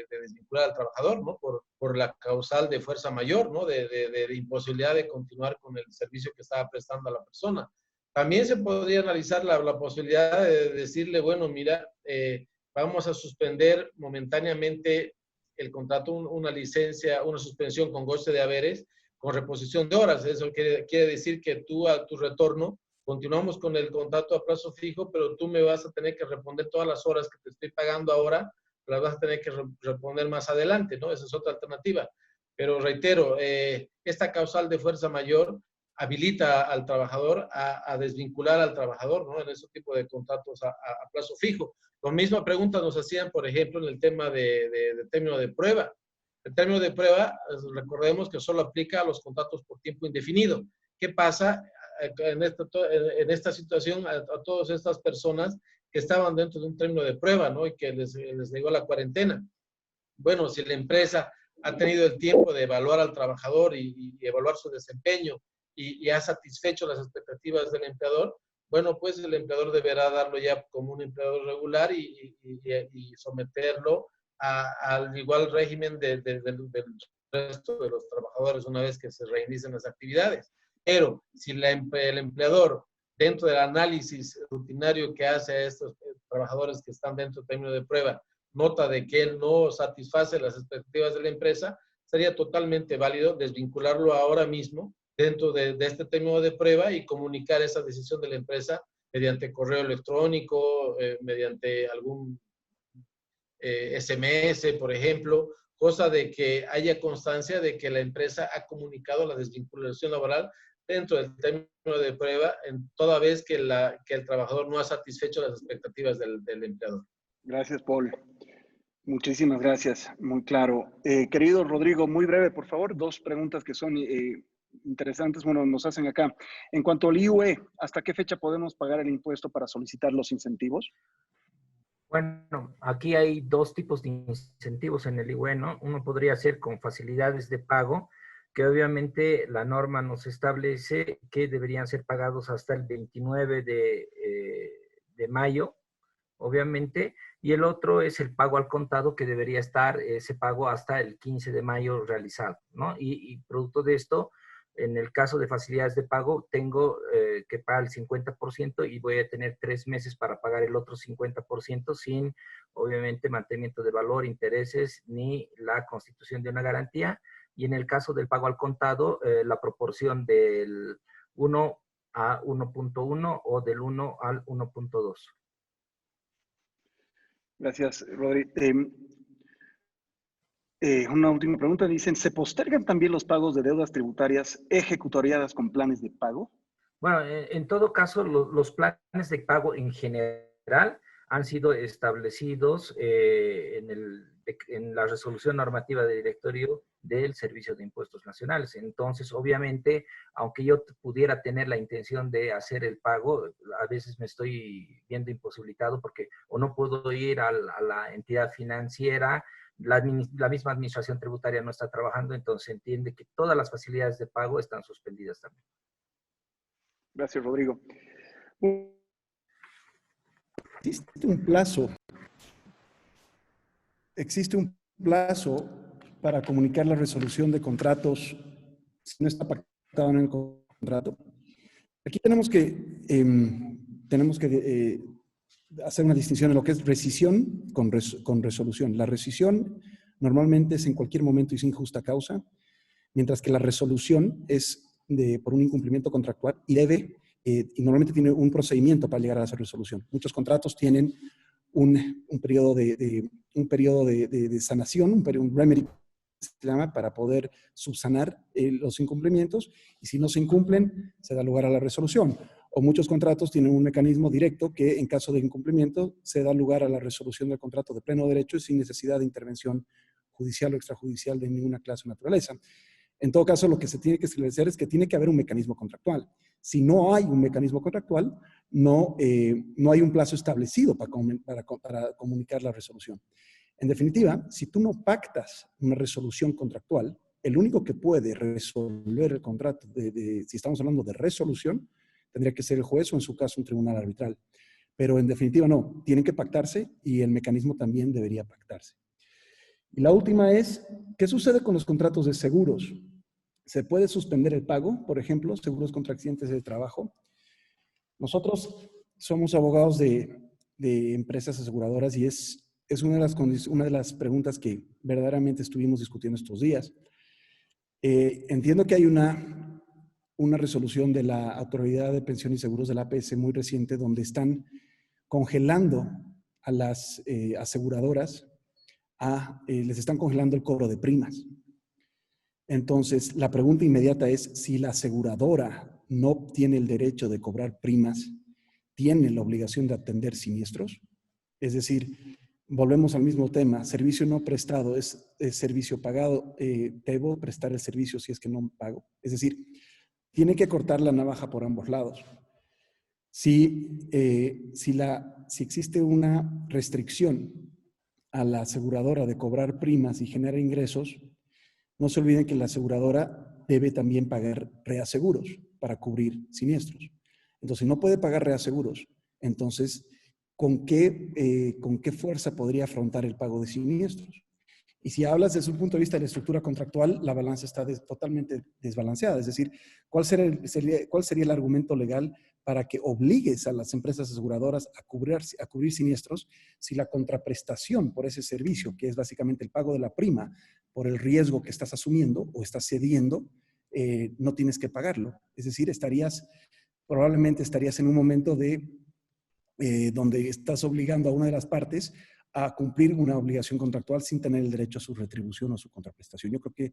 desvincular al trabajador, ¿no? Por la causal de fuerza mayor, ¿no? De imposibilidad de continuar con el servicio que estaba prestando a la persona. También se podría analizar la posibilidad de decirle, bueno, mira, vamos a suspender momentáneamente el contrato, una licencia, una suspensión con goce de haberes, con reposición de horas. Eso quiere decir que tú a tu retorno continuamos con el contrato a plazo fijo, pero tú me vas a tener que responder todas las horas que te estoy pagando ahora, las vas a tener que responder más adelante, ¿no? Esa es otra alternativa. Pero reitero, esta causal de fuerza mayor habilita al trabajador a desvincular al trabajador, ¿no? En ese tipo de contratos a plazo fijo. La misma pregunta nos hacían, por ejemplo, en el tema de término de prueba. El término de prueba, recordemos que solo aplica a los contratos por tiempo indefinido. ¿Qué pasa en esta situación a todas estas personas que estaban dentro de un término de prueba, ¿no? Y que les llegó la cuarentena? Bueno, si la empresa ha tenido el tiempo de evaluar al trabajador y evaluar su desempeño y ha satisfecho las expectativas del empleador, bueno, pues el empleador deberá darlo ya como un empleador regular y someterlo al igual régimen del resto de los trabajadores una vez que se reinicien las actividades. Pero si el empleador, dentro del análisis rutinario que hace a estos trabajadores que están dentro del término de prueba nota de que él no satisface las expectativas de la empresa, sería totalmente válido desvincularlo ahora mismo dentro de este término de prueba y comunicar esa decisión de la empresa mediante correo electrónico, mediante algún SMS, por ejemplo, cosa de que haya constancia de que la empresa ha comunicado la desvinculación laboral dentro del término de prueba, en toda vez que el trabajador no ha satisfecho las expectativas del empleador. Gracias, Paul. Muchísimas gracias, muy claro. Querido Rodrigo, muy breve, por favor, dos preguntas que son interesantes, bueno, nos hacen acá. En cuanto al IUE, ¿hasta qué fecha podemos pagar el impuesto para solicitar los incentivos? Bueno, aquí hay dos tipos de incentivos en el IUE, ¿no? Uno podría ser con facilidades de pago, que obviamente la norma nos establece que deberían ser pagados hasta el 29 de mayo, obviamente, y el otro es el pago al contado, que debería estar ese pago hasta el 15 de mayo realizado, ¿no? Y producto de esto, en el caso de facilidades de pago, tengo que pagar el 50% y voy a tener 3 meses para pagar el otro 50% sin, obviamente, mantenimiento de valor, intereses, ni la constitución de una garantía. Y en el caso del pago al contado, la proporción del 1 a 1.1 o del 1 al 1.2. Gracias, Rodri. Una última pregunta. Dicen, ¿se postergan también los pagos de deudas tributarias ejecutoriadas con planes de pago? Bueno, en todo caso, los planes de pago en general han sido establecidos en la resolución normativa de directorio del Servicio de Impuestos Nacionales. Entonces, obviamente, aunque yo pudiera tener la intención de hacer el pago, a veces me estoy viendo imposibilitado porque o no puedo ir a la entidad financiera, la misma administración tributaria no está trabajando, entonces se entiende que todas las facilidades de pago están suspendidas también. Gracias, Rodrigo. Existe un plazo. Existe un plazo para comunicar la resolución de contratos si no está pactado en el contrato. Aquí tenemos que hacer una distinción en lo que es rescisión con resolución. La rescisión normalmente es en cualquier momento y sin justa causa, mientras que la resolución es por un incumplimiento contractual y y normalmente tiene un procedimiento para llegar a esa resolución. Muchos contratos tienen un periodo de sanación, un remedy se llama, para poder subsanar los incumplimientos, y si no se incumplen, se da lugar a la resolución. O muchos contratos tienen un mecanismo directo que, en caso de incumplimiento, se da lugar a la resolución del contrato de pleno derecho y sin necesidad de intervención judicial o extrajudicial de ninguna clase o naturaleza. En todo caso, lo que se tiene que establecer es que tiene que haber un mecanismo contractual. Si no hay un mecanismo contractual, no hay un plazo establecido para comunicar la resolución. En definitiva, si tú no pactas una resolución contractual, el único que puede resolver el contrato, si estamos hablando de resolución, tendría que ser el juez o en su caso un tribunal arbitral. Pero en definitiva no, tienen que pactarse y el mecanismo también debería pactarse. Y la última es, ¿qué sucede con los contratos de seguros? ¿Se puede suspender el pago? Por ejemplo, seguros contra accidentes de trabajo. Nosotros somos abogados de empresas aseguradoras y es una de las preguntas que verdaderamente estuvimos discutiendo estos días. Entiendo que hay una resolución de la Autoridad de Pensión y Seguros de la APS muy reciente donde están congelando a las aseguradoras, les están congelando el cobro de primas. Entonces, la pregunta inmediata es si la aseguradora no tiene el derecho de cobrar primas, ¿tiene la obligación de atender siniestros? Es decir, volvemos al mismo tema, servicio no prestado es servicio pagado, debo prestar el servicio si es que no pago. Es decir, tiene que cortar la navaja por ambos lados. Si existe una restricción a la aseguradora de cobrar primas y generar ingresos, no se olviden que la aseguradora debe también pagar reaseguros para cubrir siniestros. Entonces, si no puede pagar reaseguros, entonces, ¿con qué fuerza podría afrontar el pago de siniestros? Y si hablas desde un punto de vista de la estructura contractual, la balanza está totalmente desbalanceada. Es decir, ¿cuál sería el argumento legal para que obligues a las empresas aseguradoras a cubrir siniestros si la contraprestación por ese servicio, que es básicamente el pago de la prima por el riesgo que estás asumiendo o estás cediendo, no tienes que pagarlo. Es decir, probablemente estarías en un momento donde estás obligando a una de las partes a cumplir una obligación contractual sin tener el derecho a su retribución o su contraprestación. Yo creo que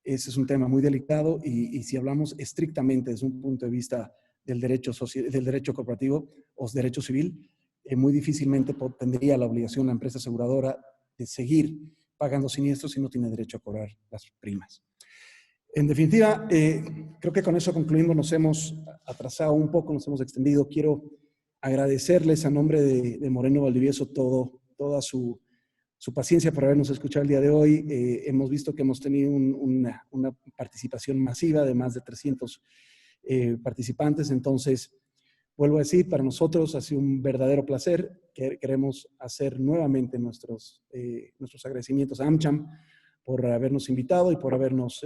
ese es un tema muy delicado y si hablamos estrictamente desde un punto de vista del derecho corporativo o derecho civil, muy difícilmente tendría la obligación la empresa aseguradora de seguir pagando siniestros si no tiene derecho a cobrar las primas. En definitiva, creo que con eso concluimos, nos hemos atrasado un poco, nos hemos extendido. Quiero agradecerles a nombre de Moreno Valdivieso toda su paciencia por habernos escuchado el día de hoy. Hemos visto que hemos tenido una participación masiva de más de 300 participantes. Entonces, vuelvo a decir, para nosotros ha sido un verdadero placer. Queremos hacer nuevamente nuestros agradecimientos a AmCham por habernos invitado y por habernos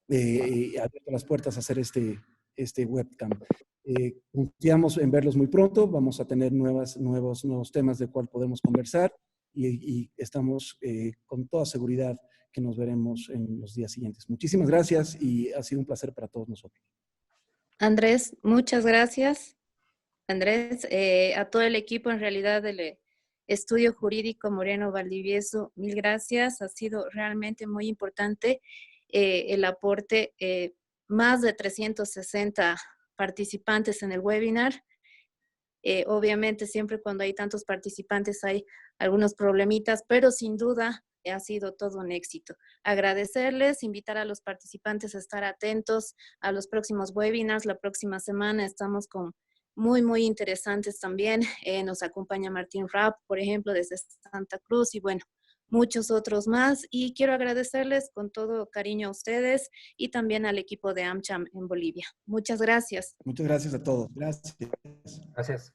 abierto las puertas a hacer este webcam. Confiamos en verlos muy pronto. Vamos a tener nuevos temas de cuál podemos conversar y estamos con toda seguridad que nos veremos en los días siguientes. Muchísimas gracias y ha sido un placer para todos nosotros. Andrés, muchas gracias. Andrés, a todo el equipo en realidad del Estudio Jurídico Moreno Valdivieso, mil gracias. Ha sido realmente muy importante el aporte. Más de 360 participantes en el webinar. Obviamente siempre cuando hay tantos participantes hay algunos problemitas, pero sin duda ha sido todo un éxito. Agradecerles, invitar a los participantes a estar atentos a los próximos webinars. La próxima semana estamos con muy interesantes también. Nos acompaña Martín Rapp, por ejemplo, desde Santa Cruz y bueno, muchos otros más. Y quiero agradecerles con todo cariño a ustedes y también al equipo de AmCham en Bolivia. Muchas gracias. Muchas gracias a todos. Gracias. Gracias.